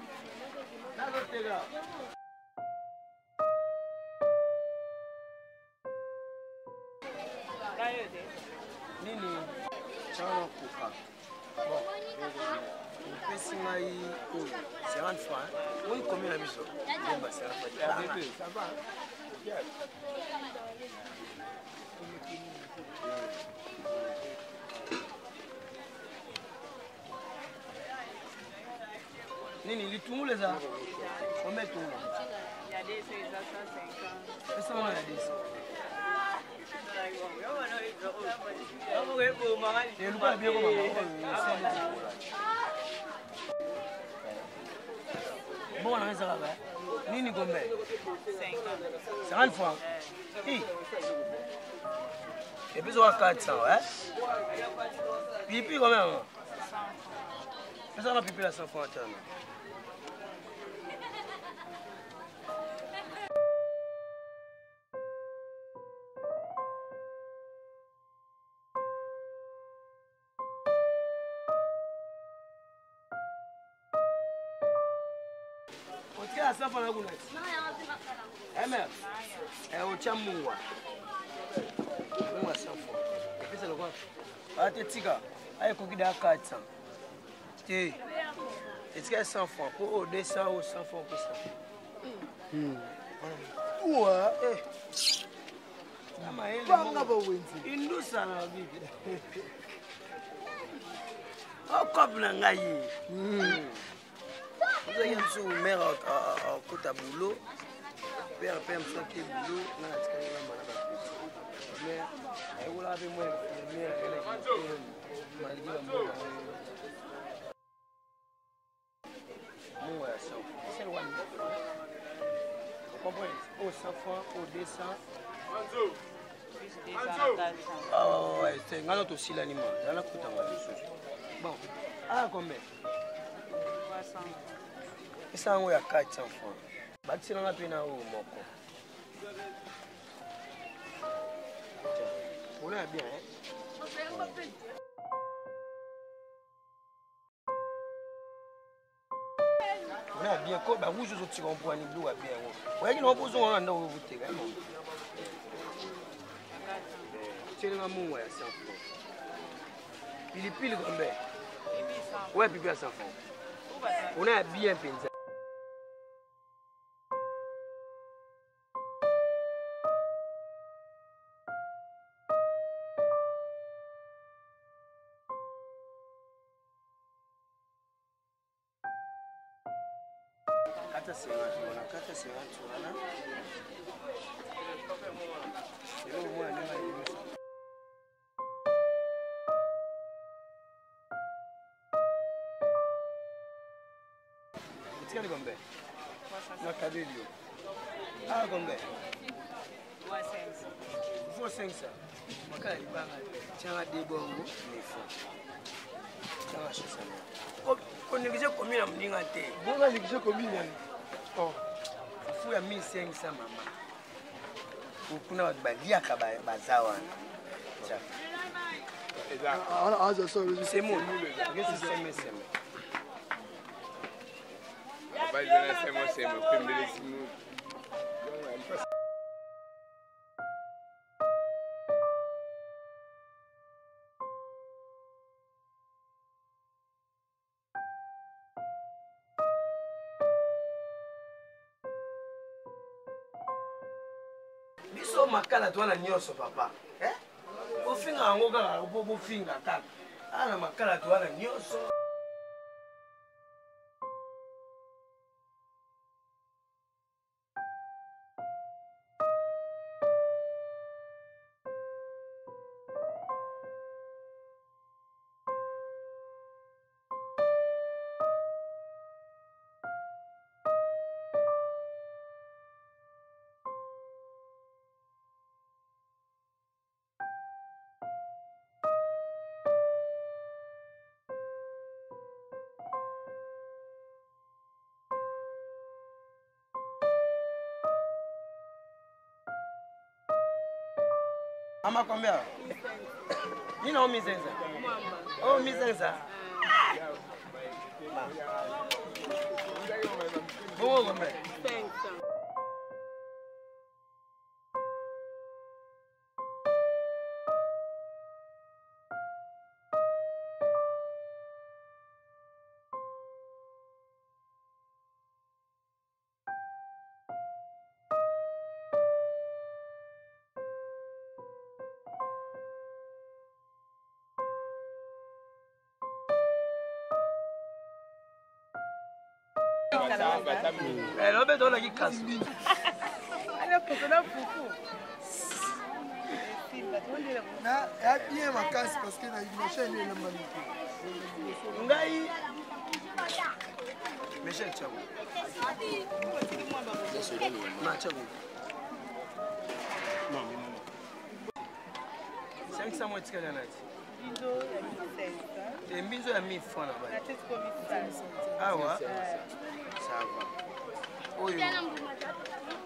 Nini, chano kuka. Bon, on peut s'y mailler 50 francs. Oui, combien la mission? Ça va. Nini litungule za? Combien de tungule? Il y a des c'est 150. Est-ce qu'on a des? Et le quoi bien comment? Bon, on a ça là. Nini combien? 50 francs. Hi. Et puis on a 400, hein? Pipi combien? Ça va pipi la 100 francs. Otia safa na kuna. Eme. Otia muwa. Muwa safa. Pesa lo kwa. Ate tika. Aye kokida 400. Ti. Etika 100 francs pour 200 ou 100 francs pour ça. Ouah. Banga ba wenzi. Indusa na bibi. Okobla ngai. Vous avez un mère à côté à boulot, père me sortir boulot, non, c'est quand même malade. Mais elle a avec moi, mère, elle est malgré la mort. Moi, c'est le one. Vous comprenez? Au 100 francs, au 200. Ah ouais, c'est un autre aussi l'animal. Dans la côte à bon, ah combien? 300. Et ça, on a 400 francs. Bâti dans la peine à où, mon con. On est bien, hein? On est bien, quoi? Bah, vous, je suis au point de vue, bien. Vous voyez qu'il y a un peu de temps, on a un peu de temps. C'est un amour, ouais, 100 francs. Pile combien? Ouais, puis à 100 francs. On est bien pensé. Kata c'est tu combien? Na cabelo. Ah, combien? 500. Makala libanga. Tiens des bongo, mais faut. Tiens la chasse. On néglige combien na mninga te. Bon na néglige combien? Oh. Faut ya 1500 mama. Ukuna balia ka bazawa. Tiens. Ah, ça sort. C'est moi. Qu'est-ce que c'est? Biso makala twana nyoso papa. Bofinga ngo kaka bofinga kaka. Ana makala twana nyoso. Ama combien? Ni na 1500. Oh 1500. Bon combien? 500. lobeto olaki kaso ya bien makasi parce que na chaîne elambani te ngai Michel Chabo na Chabo 500 mois etikali anati mbinzo ya 1000 francs na awa sava oyo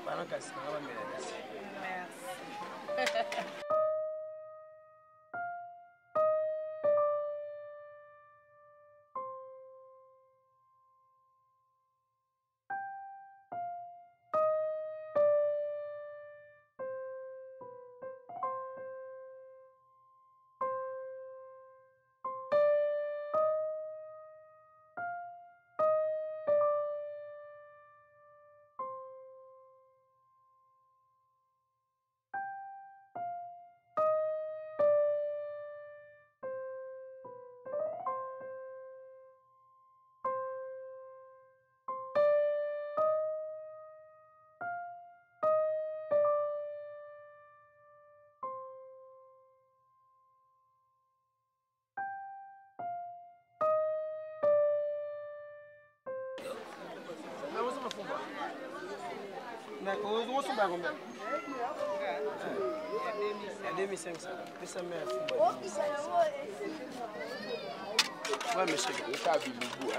bana kasi nanga bamela kasi On se bat combien? 2500. Et ça met à fond. Ouais, monsieur. Il faut habiller le bout.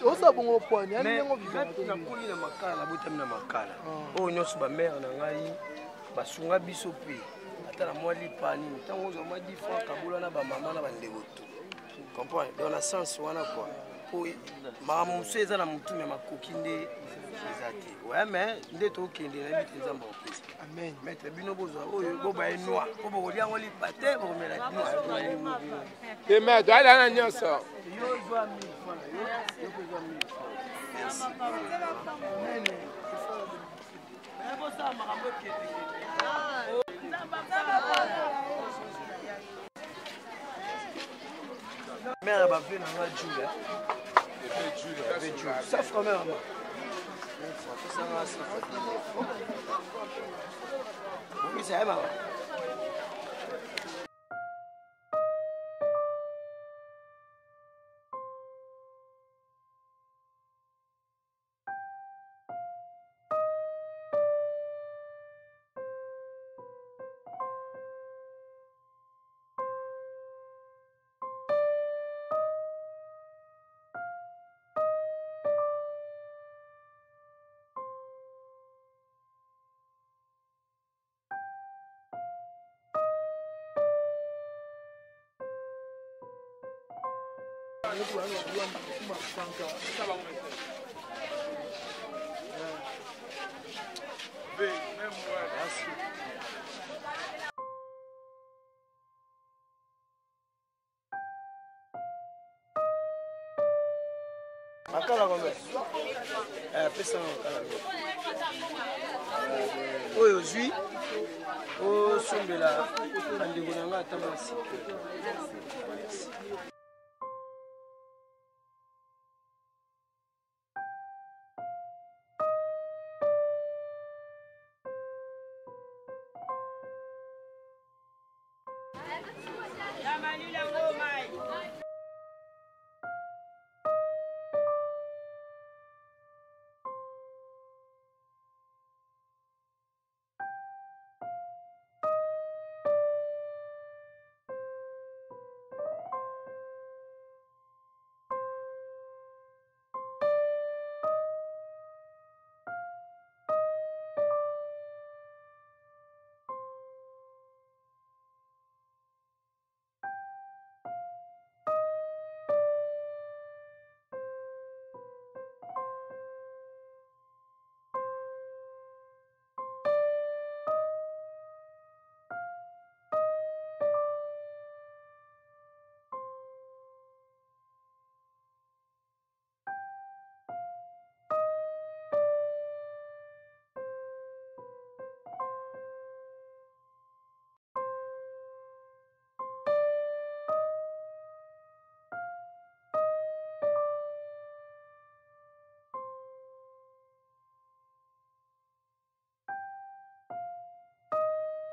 osa bongo poani nakoli na makala nabotami na makala oyo nyonso bamare na ngai basunga biso mpe ata na mwa lipa nini ntango ozwa mwa 10 francs kabola na bamama na bandeko to comprendre donc na sens wana kua po makambo mosusu eza na motu ya makoki nde eza te oya mais nde tokende nayebi te nzambe opesa amen maître bino bozwa oyo bobaye noir po bokolia yango lipa te bokomela te maître ala na nyonso yo ozwa 1000 francs yo kozwa 1000 francs merci bosala makambo eketekete mère bavie nanga Jules ça frère mère ça va ça oui c'est maman makala kombe pesa makala oyo ozwi osombela bandeko na nga ata mwasi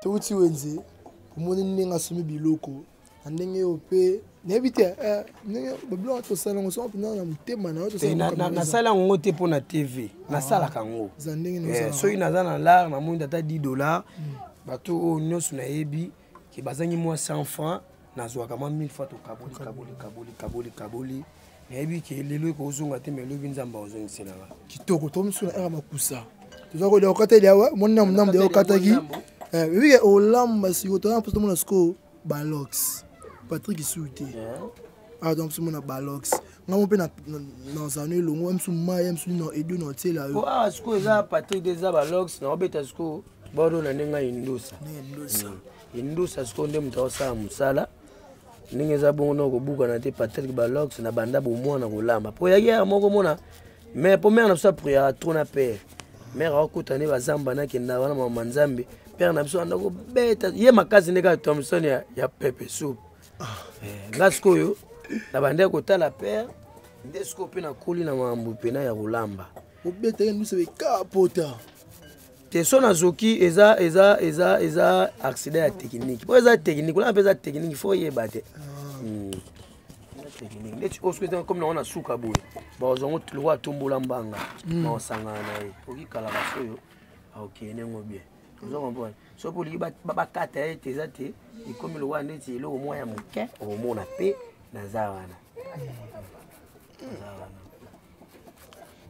touti wenze omoni ndenge asombi biloko na ndenge oyo mpe nayebi te ndenge babiloko tosala yango soki mpena na motema na yo nasala yango te mpo na tv nasalaka yango soki naza na lare namoni ata $10 bato oyo nyonso nayebi ke bazangi mwa 100 francs nazwaka mwa 1000 fois tokaboli nayebi ke lelo ekozonga te melobi nzambe ozongiselaka kitoko tomisuna era makusa toza kolia okateli awa monna mnambo de okataki bibike olamba siko toza mposa tomona siko balox Patrick Soute donc somona balox ngamo mpe na zano elongo msu maya msu na edu na hotel ayo siko eza Patrick déjà balox na obeta siko bodo na nenga indusa siko nde mutu osala musala ndenge eza bongo na kobuka na te Patrick balox na banda bomwana kolamba po yaki moko mona mais po mère na biso prière trop na père mère akuta ne bazamba na kenda wana mama nzambe père na biso anda ko beta ye makazi ndeka Thompson ya pepe soup ngasiko yo na banda ko tala père nde siko pe na kuli na mambu pena ya kolamba obeta ye nduse be kapota te sona zoki eza accident ya technique po eza technique la pesa technique il faut yebate technique neti oskwete comme na ona suka boye ba ozongo tulwa tumbola mbanga ba osangana na ye okikala basoyo akene ngo bien ozo comprendre so pour li ba kata ete zate ikomi lo wana eti lo moya muke o mona pe na zawana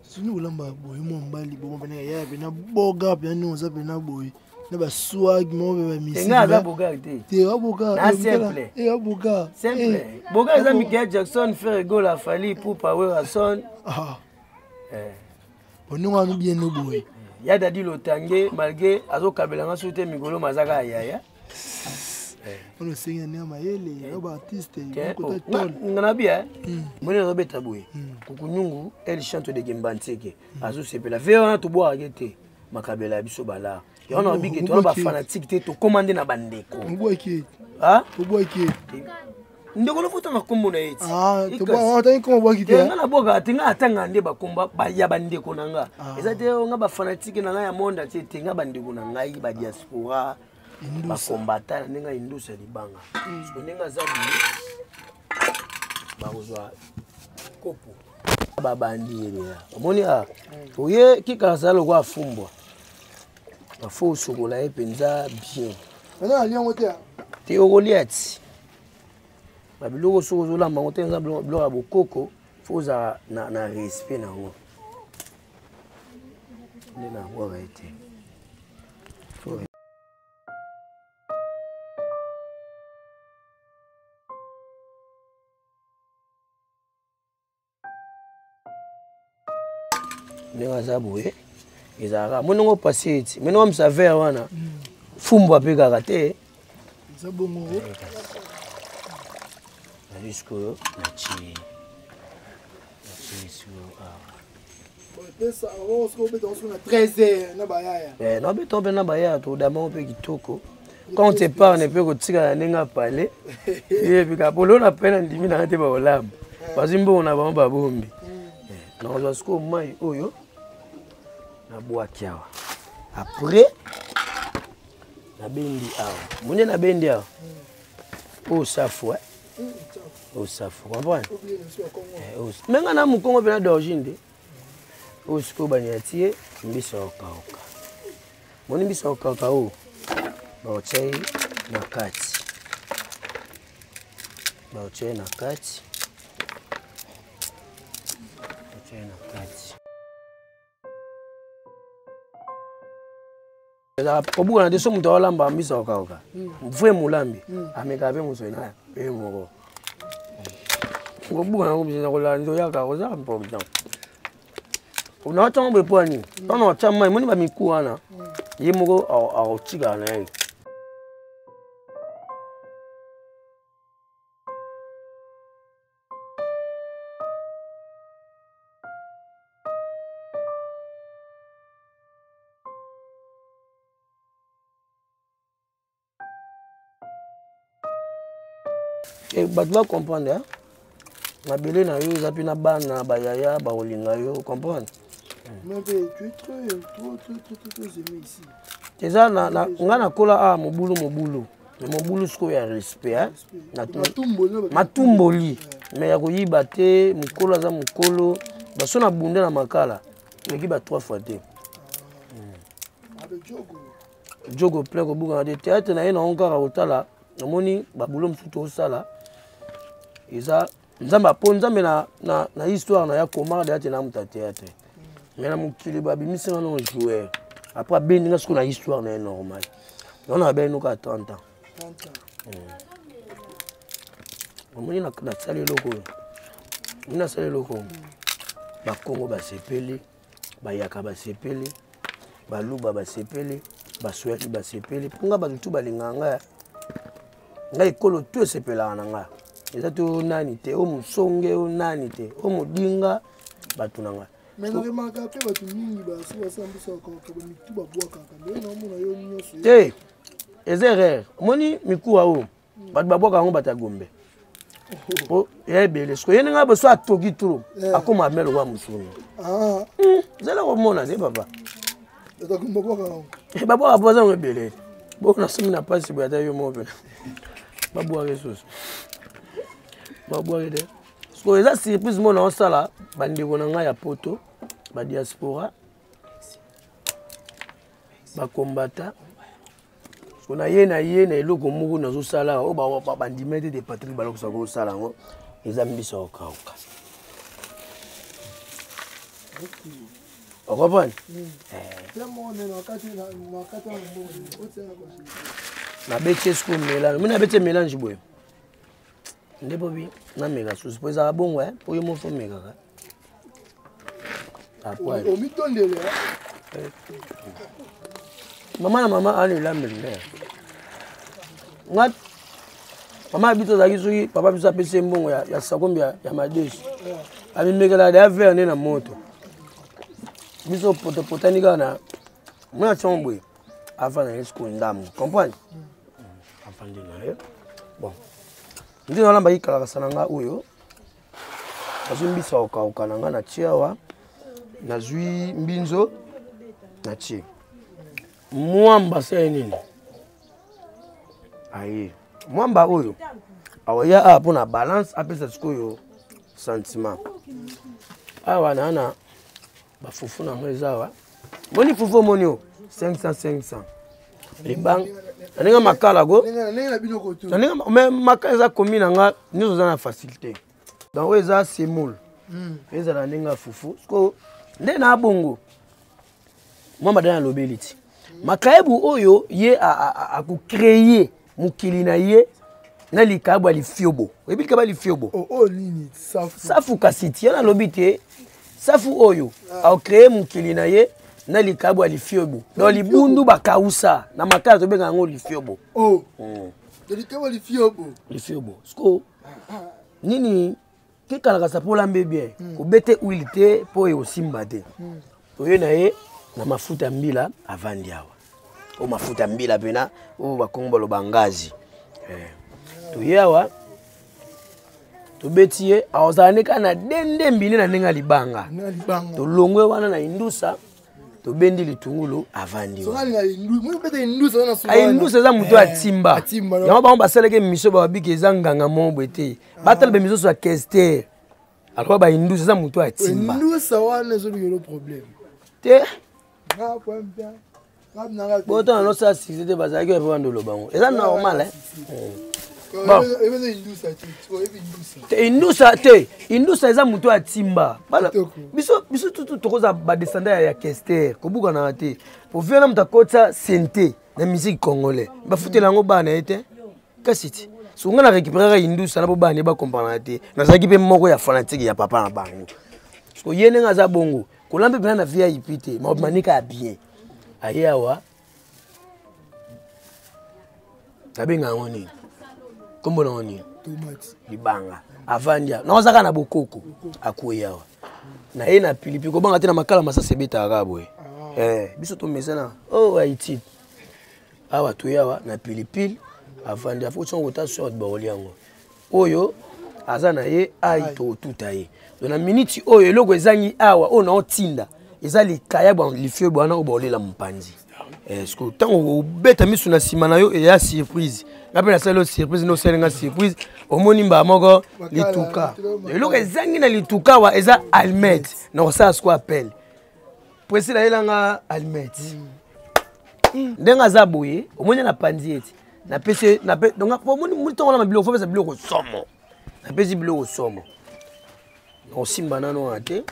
sini ulamba boy mo mbali bo bena ya bena boga bena oza bena boy na ba swag mo be misi nga za boga te boga na simple boga simple boga za Michael Jackson faire goal a Fally Ipupa Werason bononga no bien no boy ya dadi lotange malgré azo kabela nga soute migolo mazaka yaya on sing na mayele no ba artiste ko ta tol ngana bien moni robeta boy kukunyungu elle chante de Gembanteke azo sepela veona to boa gete makabela biso bala yona biki to ba fanatique te to commander na bandeko oboki oboki ndeko lo futa makombo na eti to ba ata ko boki te ngana boga tinga atanga nde bakomba ba ya bandeko nanga ezate nga ba fanatique nanga ya monde te tinga bandeko nanga ba diaspora bakombata ndenge indusa libanga so ndenge zabi bazwa kopo babandi ya omoni oye kikasala kwa fumbwa bafo sokola epenza bien na aliongo te ogoliati babiloko soko zolamba ngo te nza biloko ya bokoko foza na respect nango nde na bwaka ete ndenge aza boye ezalaka monongo pasi eti monongo msavere wana fumbwa mpe kaka te eza bongo nazwi sikoyo natie nobeta mpe na bayaya todamango mpe kitoko quand on te parle mpe kotikala ndenge apale yebika polo na pe na ndimi nanga te baolamba bazwi mbongo na bango babombi nakozwa sikoyo mai oyo nabwaki awa après nabendi awa munye nabendi awa oyo safu oyo safu comprendre menga na mokongo mpe na d'origine te oyo sikoyo baniatie mbisa okauka moni mbisa okauka oyo baotiai na kati obuka na te so moto aolamba mbisa okauka vrai molambi ameka mpe moso na pe moko obuka nango bisina kolala ntoyaka kozaka important unawatango bepwani tana wacha mai moni bamiku wana ye moko aotikala na ye bato bacomprendre mabele na yo eza mpe na bana bayaya baolinga yo comprendre mais tu es trop aimé ici eza nga nakola mobulu mobulu siko ya respect matumboli mais ya koyiba te mokolo aza mokolo baso na bunde na makala eleki ba 3 fois te jogo plein kobuka na te théâtre na ye na onkaka kotala namoni babulo mosusu tosala eza nzambe apo nzambe na histoire na ya commande ya te na muta théâtre mais na mokili babimisi nga no joueur après abeninga siko na histoire na ye normal non abenoka 30 ans omoni nasali eloko oyo moni nasali eloko bakongo basepeli bayaka basepeli baluba basepeli baswaki basepeli mponga bato tu balingaka ngai ngai ekolo tu esepelaka na ngai eza to nani te o mosonge o nani te o modinga bato na ngai te eza erreur omoni mikuwa oyo bato babwaka yango bato ya Gombe ya ebele siko ye ndenge boso atoki tro akoma amelo kwa mosuni zela komona te papa babwaka mpo aza yango ebele boko nasomi na pasi boye ata yo moko babwaka esusu babwaka te siko eza surprise mona osala bandeko na ngai ya poto badiaspora bakombata siko na ye na eloko moko nazosala oyo bandima ete de patrie balokosaka kosala yango eza mbisa okauka okomprendre nabeti esiko mélange moni nabeti mélange boye nde bobi nameka susi po ezaka bongo po yo mofo omekaka mama na mama ana elambeli nde nga mama abito ozalaki soki papa biso apesi mbongo ya sakombi ya madeshi amimekela da vere nde na moto biso potopotani kaka na mona tiongo boye afanda ye siko ndamu comprendre afandi na ye bon ndi nalamba yikalakasa na nga oyo nazwi mbisa okauka na nga na tie awa nazwi mbinzo na tie mwamba se nini aye mwamba oyo awaya awa mpona balance apesa sikoyo sentiment awa nana bafufu na ngo eza awa moni fufu omoni o 500 libanga naninga makala go naninga makala eza komi na nga nyonso eza na facilité donc oyo eza semoule ezala ndenge fufu siko nde na bongo mwamba dana alobeli ti makayebu oyo ye akocreye mokili na ye na likabu alifiobo oyebi likabu alifiobo safu kasi ti yana alobi te safu oyo aocreye mokili na ye na likabu alifiobo donc libundu bakausa na makala tobenga yango lifiobo lifiobo siko nini kekalaka sapola mbe bien kobete huile te po eosimba te oyo na ye na mafuta mbila avandi awa o mafuta mbila pena o bakongo baloba ngazi toye awa tobeti ye aozala neka na dende mbili na ndenge libanga tolongwe wana na indusa tobendi litungulu avandi indusa eza moto atimba yango bango basalaki miso babiki eza nganga mobo ete batala be miso so ya kester alors baindusa eza moto atimba te botana nosala succès te bazalaki bape bandoloba ngo eza normal indusa eza moto atimba biso tutu tokoza badescenda ya kester kobukana te po vie na moto akotisa sente na musique congolais bafutela yango bana ye te kasi ti songa na récupérera indusa na bo bana ye bakomprana te nazalaki mpe moko ya fanatique ya papa na bango so ye ndenge aza bongo kolamba mpena na VIP te manika ya bien aye awa nabenga yango nini kombo nango nini libanga avandia naozaka na bokoko akwei awa na ye na pilipili kobanga te na makala masasa ebetaka boye biso tomesana o haiti awa toye awa na pilipili avandia fo tiongo ta sort baoli yango oyo aza na ye ai totuta ye donc na minute oyo eloko ezangi awa oyo naotinda eza likaya lifio bwana oyo baolela mopanzi Est-ce que tant au bête mis sur la simanayo et ya surprise. La peine la surprise no selenga surprise. Au monimba moko lituka. Et lo ezangi na lituka wa eza almet. Non ça ce qu'on appelle. Presi la elanga almet. Ndenga za boye, au moni na pandieti. Na pese na pe donc pour moni muto na mabilo faut ça bilo ko somo. Na pese bilo ko somo. On simba nano ate.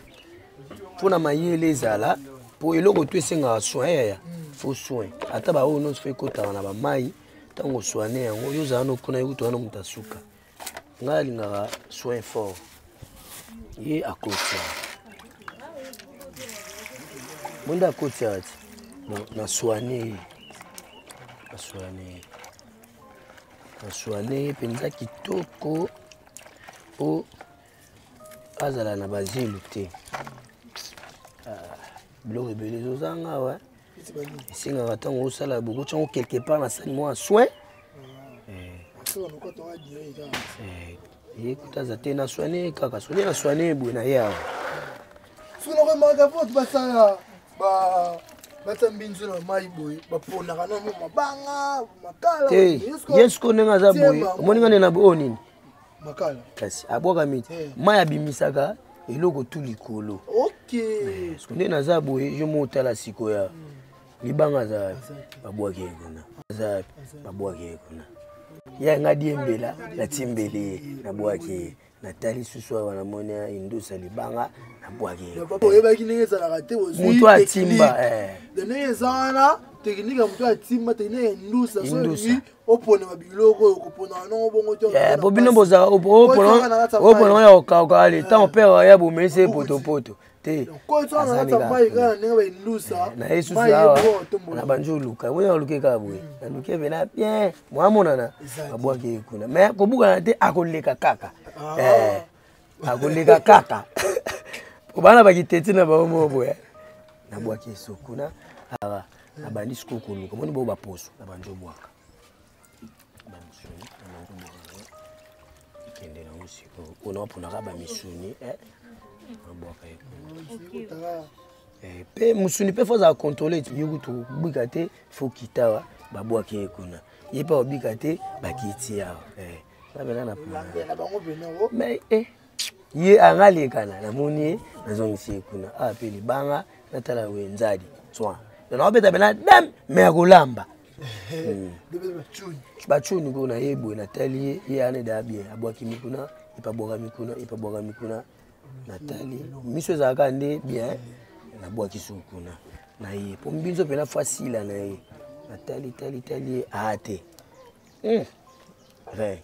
Pour na mayele ezala, pour eloko to esenga soin ya. Faut soin. Ata ba o no fait kota na ba mai, tango soigner yango yo za no kuna yuto na mutasuka. Ngali ngara soin fort. Ye akota. Munda akota ati. Na soigner. Na soigner. Na soigner penza kitoko o azala na bazilu te. Blo rebelle zozanga wa. Singa batango osala beaucoup chango quelque part na sali moi soin. Écoute za te na soigner kaka soigner na soigner bu na ya. Suna ko maka pot basala ba batambinzo na mai boy ba pona kana mo mabanga makala. Yes ko nenga za boy. Moninga ne na bo nini? Makala. Kasi aboka miti. Mai abimisaka eloko tu likolo. OK. Skonde na za boy je motala sikoya. Libanga za babwaki kuna. Za babwaki kuna. Ya ngadi embela na timbele na bwaki. Natali suswa wana monia indusa libanga na bwaki. Papa yeba kinengeza na kate ozu. Mutu atimba Denengeza wana teknika mutu atimba teknika indusa so ni opone mabiloko okopona no bongo to. Bobino boza opona ya okakale tant père ya bomese poto. Ko to na ta mai kana nenga ba indusa. Na Yesu sawa. Na banjo luka. Mwenye luke kabwe. Na luke bena bien. Mwamona na abwaki kuna. Mais kobuka na te akoleka kaka. Akoleka kaka. Obana bakiteti na ba omo boya. Na bwaki sokuna. Aba na bandi skoko luka. Moni bo ba poso na banjo bwaka. Kende na usiko. Ona pona ka ba misuni pe musuni pe foza contrôler yugu to bikate faut kitawa babwaki kuna yepa obikate bakiti yao babela na mais ye angali kana na moni nazongisi kuna pe libanga natala wenzadi soin na obeta bena dam me akolamba bachuni kuna yebwe natali ye ane dabie abwaki mikuna ipabwaka mikuna Nathalie, miso zaka nde bien na bwaki sukuna na ye po mbinzo pena facile na ye Nathalie ate vrai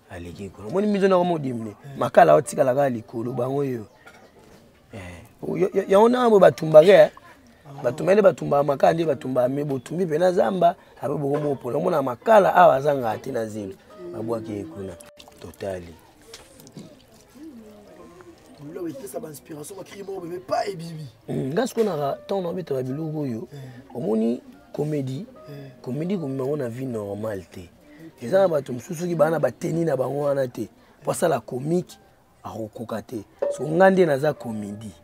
aleki ko moni mizo na ko modimne makala otika la ka likolo bango yo ya ona mo batumbage batumele batumba makandi batumba me botumbi pena zamba abe boko mo pona mona makala awa zanga ate na zelo babwaki kuna totally. Là où était sa inspiration, ma crime mais pas et bibi. Gas qu'on a tant d'envie de bilogo yo. Omoni comédie comme on a vie normale té. Et ça ba tum susu ki bana ba teni na bango wana té. Pour ça la comique a rokokate. So ngande na za comédie.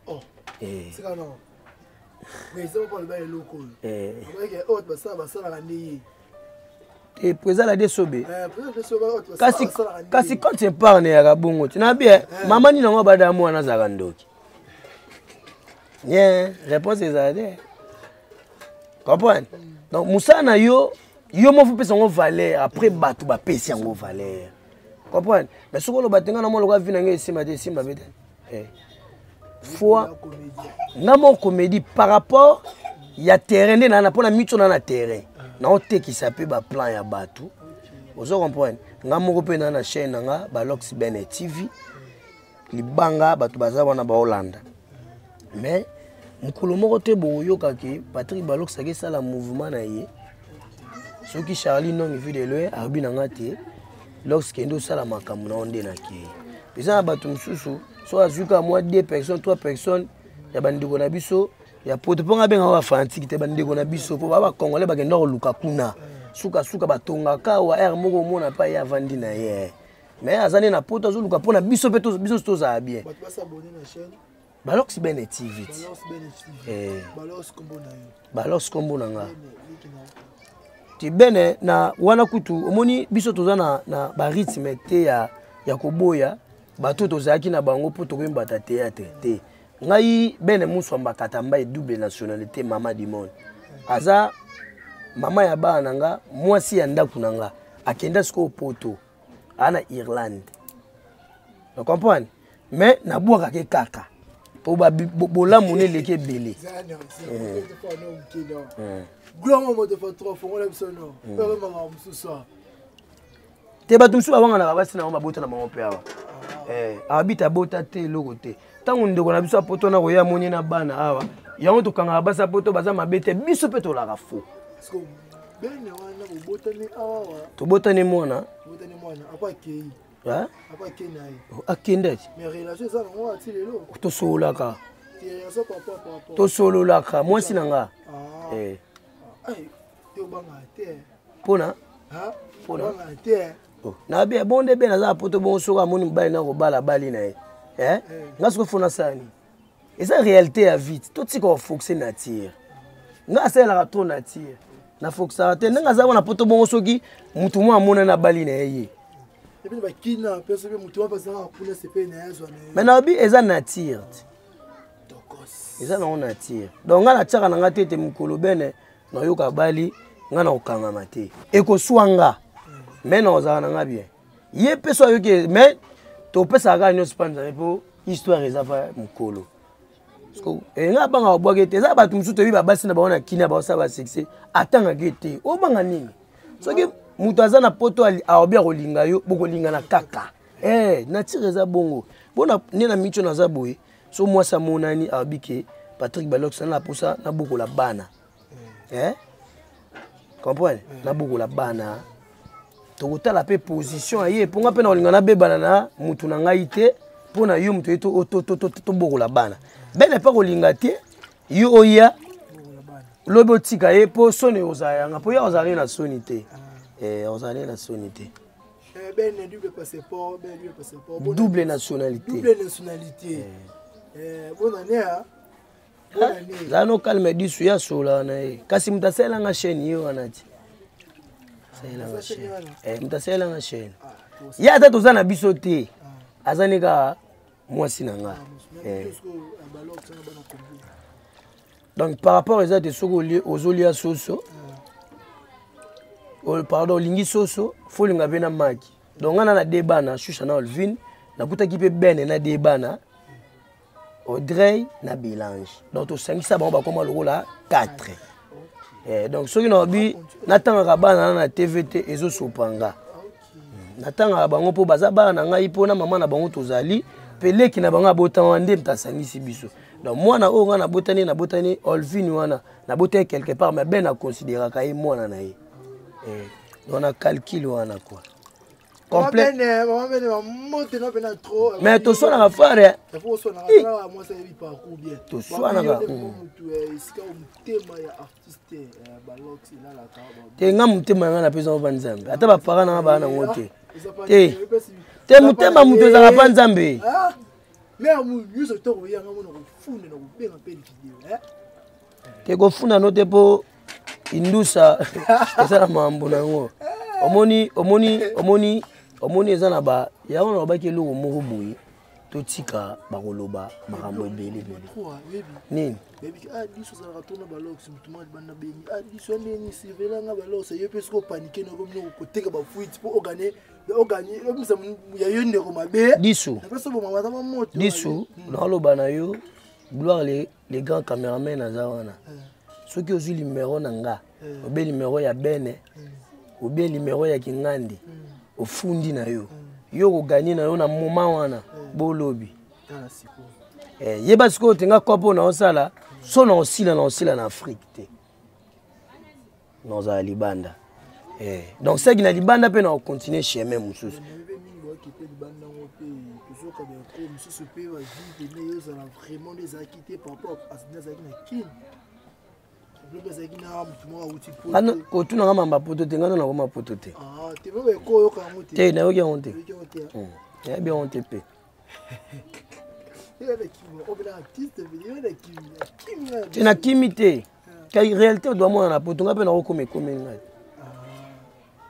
Oh. C'est quand non. Mais ça pas le bail local. Avec autre ba ça la ndeye. Et présent la désobé. Kasi quand tu parles ya bongo, tu n'as bien maman ni na bada mo na za ndoki. Bien, réponse est ça. Comprends? Donc musana yo mo faut pesa ngo valeur après batu ba pesa ngo valeur. Comprends? Mais ce que lo batenga na mo lo ka vina nge sima te sima bete. Fois ngamo comédie par rapport ya terrain na pona micho na terrain. Na ote qui s'appelle ba plan ya batu. Vous comprenez? Nga moko pe na chaîne nga ba Lox Bene TV. Libanga batu baza wana ba Hollande. Mais mukolo moko te boyo kaki Patrick Balox saki sala mouvement na ye. Soki Charlie non vu de loin arbi na ngate. Lox kendo sala makambo na onde na ki. Pesa batu msusu so azuka moi 2 personnes 3 personnes ya bandiko na biso. Ya poto ponga benga wa fantiki te bandeko na biso po ba congolais ba kenda luka kuna suka batonga ka wa air moko mona pa ya vandi na ye mais azane na poto zo luka pona biso pe to biso to za bien ba s'abonner na chaîne Balox bene TV. Balox kombo na nga. Ti bene na wana kutu omoni biso toza na ba rythme te ya koboya bato tozaki na bango po tokoyemba ta théâtre te. Ngai bene muso mbakata mba double nationalité mama du monde. Aza mama ya ba nanga mwasi ya ndaku nanga akenda siko poto ana Irlande. Tu comprends? Mais na boaka ke kaka. Po ba bola mone leke belé. Gloire mo de trop fond la biso no. Pere mama mususa. Te ba tumsu bawanga na basi na mabota na bango pe awa. Abita bota te loko te. Tango ndeko na biso poto na koya moni na bana awa. Yango to kanga basa poto baza mabete biso pe to la rafo. Bene wana botani awa. To botani mona. Botani mona apa kei. Hein? Apa kei nai. Akende. Mais relation ça ngo ati lelo. To solaka. Ti ça papa. To sololaka mwasi nanga. Ay, yo banga te. Pona? Ha? Pona. Banga te. Na bien bonde be na za poto bon soka moni mbali na ko bala bali na ye. Ngasko fona sani. Et ça réalité à vite. Tout ce qu'on fonctionne nature. Nga ça la trop nature. Na fonctionne te nga za wana poto bon soki mutu mo amona na bali na ye. Et puis ba kina personne mutu wa pasanga kuna sepe na yazo na. Mais na bi eza nature. Eza na nature. Donc nga na tsaka na nga tete mukolo bene na yoka bali nga na okanga mate. Eko swanga. Mais na ozana nga bien. Ye peso yoke mais to pesa ga nyo spanja po histoire eza fa mukolo. Parce que nga banga obwage te za batu musuto bi babasi na baona kina ba osaba succès atanga gete o banga nini. Soki mutu azana poto aobia kolinga yo boko linga na kaka. Nature eza bongo. Bona nena micho na za boye. So moi ça monani abike Patrick Balox na posa na boko la bana. Comprends? Na boko la bana. Tokota la pe position aye ponga pe na olinga na bebana na mutu na ngai te pona yo mutu eto to boko la bana. Bene pa kolinga te yo oya lobo tika ye po sone ozaya nga po ya ozali na soni te. Ozali na soni te. Ben double passeport, double nationalité. Double nationalité. Bonne année hein. Bonne année. Zano kalme disu ya sola na ye. Kasi mtasela nga chaîne yo anati. Mtasela nga chaîne. Ya ata toza na biso te. Azanika mwasi na nga. Donc par rapport à ça de soko aux olia soso. Pardon, lingi soso, faut linga bena maki. Donc on a na débat na Choucha na Olvin, na kuta ki pe ben na débat na Audrey na Bilange. Donc to 5 ça ba comme le rôle là 4. Donc ceux qui n'ont bi natanga bana na TVT ezo sopanga. Natanga bango po bazaba na ngai po na mama na bango tozali, peleki na bango abotanga nde mtasangisi biso. Donc moi na o na botani Olvin wana na boté quelque part mais ben na considérer ka moi na ye. On a calculé wana quoi. Complet. Mais tout ça na faire. Tout ça na ga. Te nga mutema nga na pesa ba nzambe. Ata ba para na ba na ngote. Te mutema mutu za pa nzambe. Mais mu yuso to ko yanga mo no fune no benga pe video te ko funa no te po indusa esa mambo nango. Omoni eza na ba ya wana ba ke loko moko boye to tika ba koloba makambo ebele. Nini? Baby diso za ratona ba lox mutuma bana beni diso ndeni sivela nga ba lox ye pesko paniquer no ko no ko teka ba fuite po organiser omisa ya yonde ko mabe diso. Peso bo mama ta moto Diso na loba na yo gloire les grands caméramans na zawana. Ceux qui ont eu numéro nanga, obe numéro ya bene, obe numéro ya kingandi, ofundi na yo. Yo ko gagner na yo na moment wana bolobi. Yeba siko tenga kopo na osala, so na osila na Afrique te. Dans la libanda. Donc ça qui na libanda pe na continuer chemin mususu. Vraiment des acquittés par rapport à ce qui Ano kotuna ngama mapoto te ngana na ngoma poto te. Te bebe ko yo ka ngote. Te na yo honte. Ya bien honte pe. Tu n'as qu'imité. Car en réalité, on doit m'en apporter. On a pas comme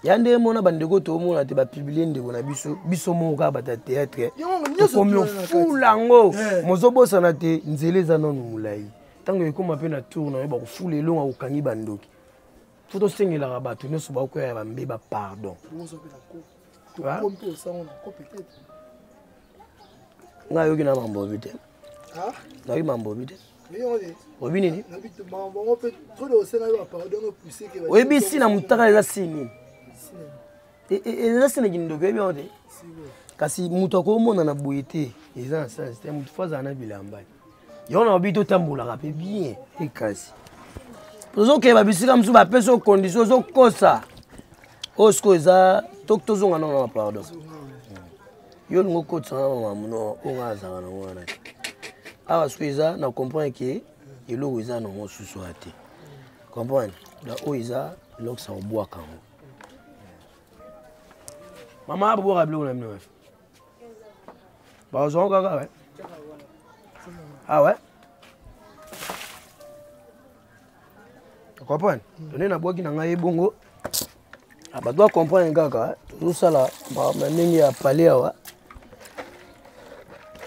yande mona bandeko to mona te ba publier ndeko na biso moka bata théâtre comme fulango mozobo sana te nzeleza non mulai tango ekoma pe na tour na ba ko fula elonga okangi bandoki foto sengela ka bato nyonso ba ko ya bambe ba pardon nga yoki na mambo bite na yoki mambo bite obi nini oyebi si na mutaka eza 6000 eza sina kindoki oyebi yango te kasi moto akomona na boye te eza na sens te moto fo azala na bilamba yango na obi totambolaka mpe bien te kasi tozokeba bisika mosusu bapesi o condition ozokosa oyo sikoyo eza tozonga nango na pardon yo olingo okotisa na mamamuno oyo nga azalaka nango wana te awa sikoyo eza na comprendre ke eloko eza nango susu ya te comprendre na oyo eza lokisa obwaka yango mama abobwaka biloko na bino wefe bazongo kaka we awe comprendre tone nabwaki na ngai ebongo bato bacomprendre kaka tozosala na ndenge ya pale awa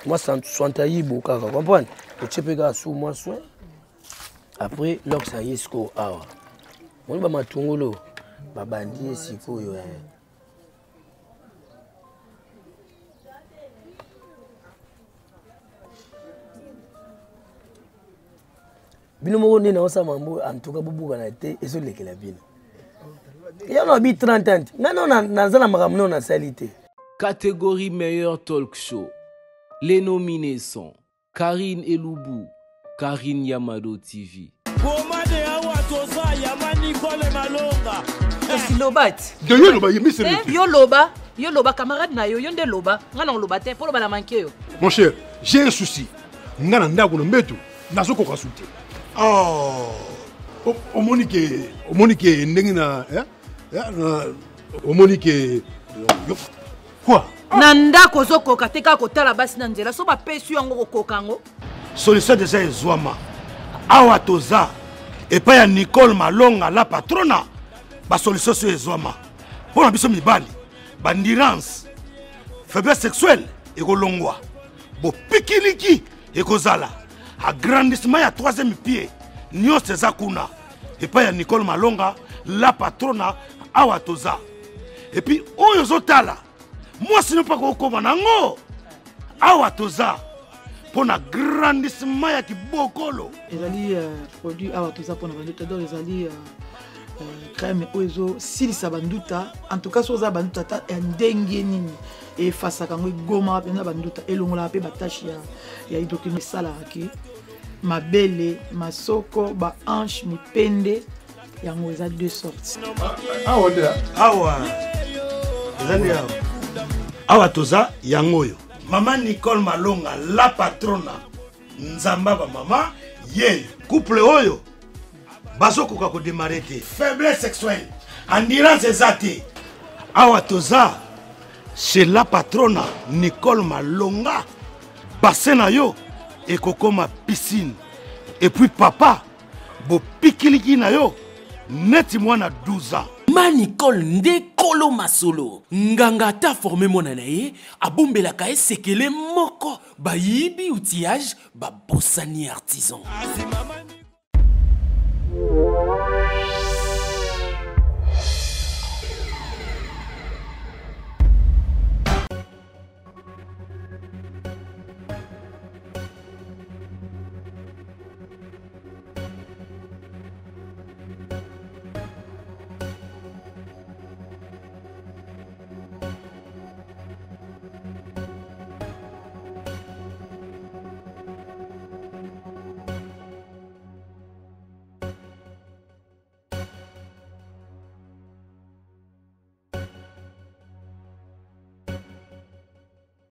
mwa santa yibo kaka comprendre otie mpe kaka su mwa soin après lokisa ye sikoyo awa moni bamatungolo babandi ye sikoyo bino moko nde naosa mambo antuka bobuka na te ezolekela bino yana abi 30 ans nga no naza na makambo no nasali te. Catégorie meilleur talk show. Les nominés sont Karine Eloubou, Karine Yamado TV. Yo loba camarade na yo nde loba ngana loba te pour loba na manqué yo. Mon cher, j'ai un souci. Ngana ndako no mbeto nazoko kasute. Oh. Omonike ndenge na omonike quoi? Na ndako zokoka te kaka kotala basi na nzela so bapesi yango kokokango. Solution déjà ezwama. Awa toza epai ya Nicole Malonga la patrona ba solution so ezwama. Pona biso mibali bandurance faiblesse sexuelle ekolongwa bo pikiliki ekozala agrandissement ya 3e pied nyonso eza kuna epai ya Nicole Malonga la patrona awa toza epuis oyo ozotala mwasi no mpa kokoma nango awa toza mpona grandissement ya kibokolo ezali produit awa toza mpona banduta donc ezali crème oyo ezosilisa banduta en tout cas so oza banduta ta ya ndenge nini efasaka yango egomaka mpenza banduta elongolaka mpe batache ya hydroquinone esalaka ke mabele masoko bahanche mipende yango eza 2 sortes awa ezali awa toza yango oyo mama Nicole Malonga la patrona nzamba ba mama ye couple oyo bazokoka kodemare te faiblesse sexuelle endurance eza te awa toza chez la patrona Nicole Malonga bassin na yo ekokoma piscine et puis papa bo pikiliki na yo neti mwana 12 ans ma Nicole nde kolo masolo nganga ta formé mona na ye abombelaka esekele moko bayibi outillage babosani artisan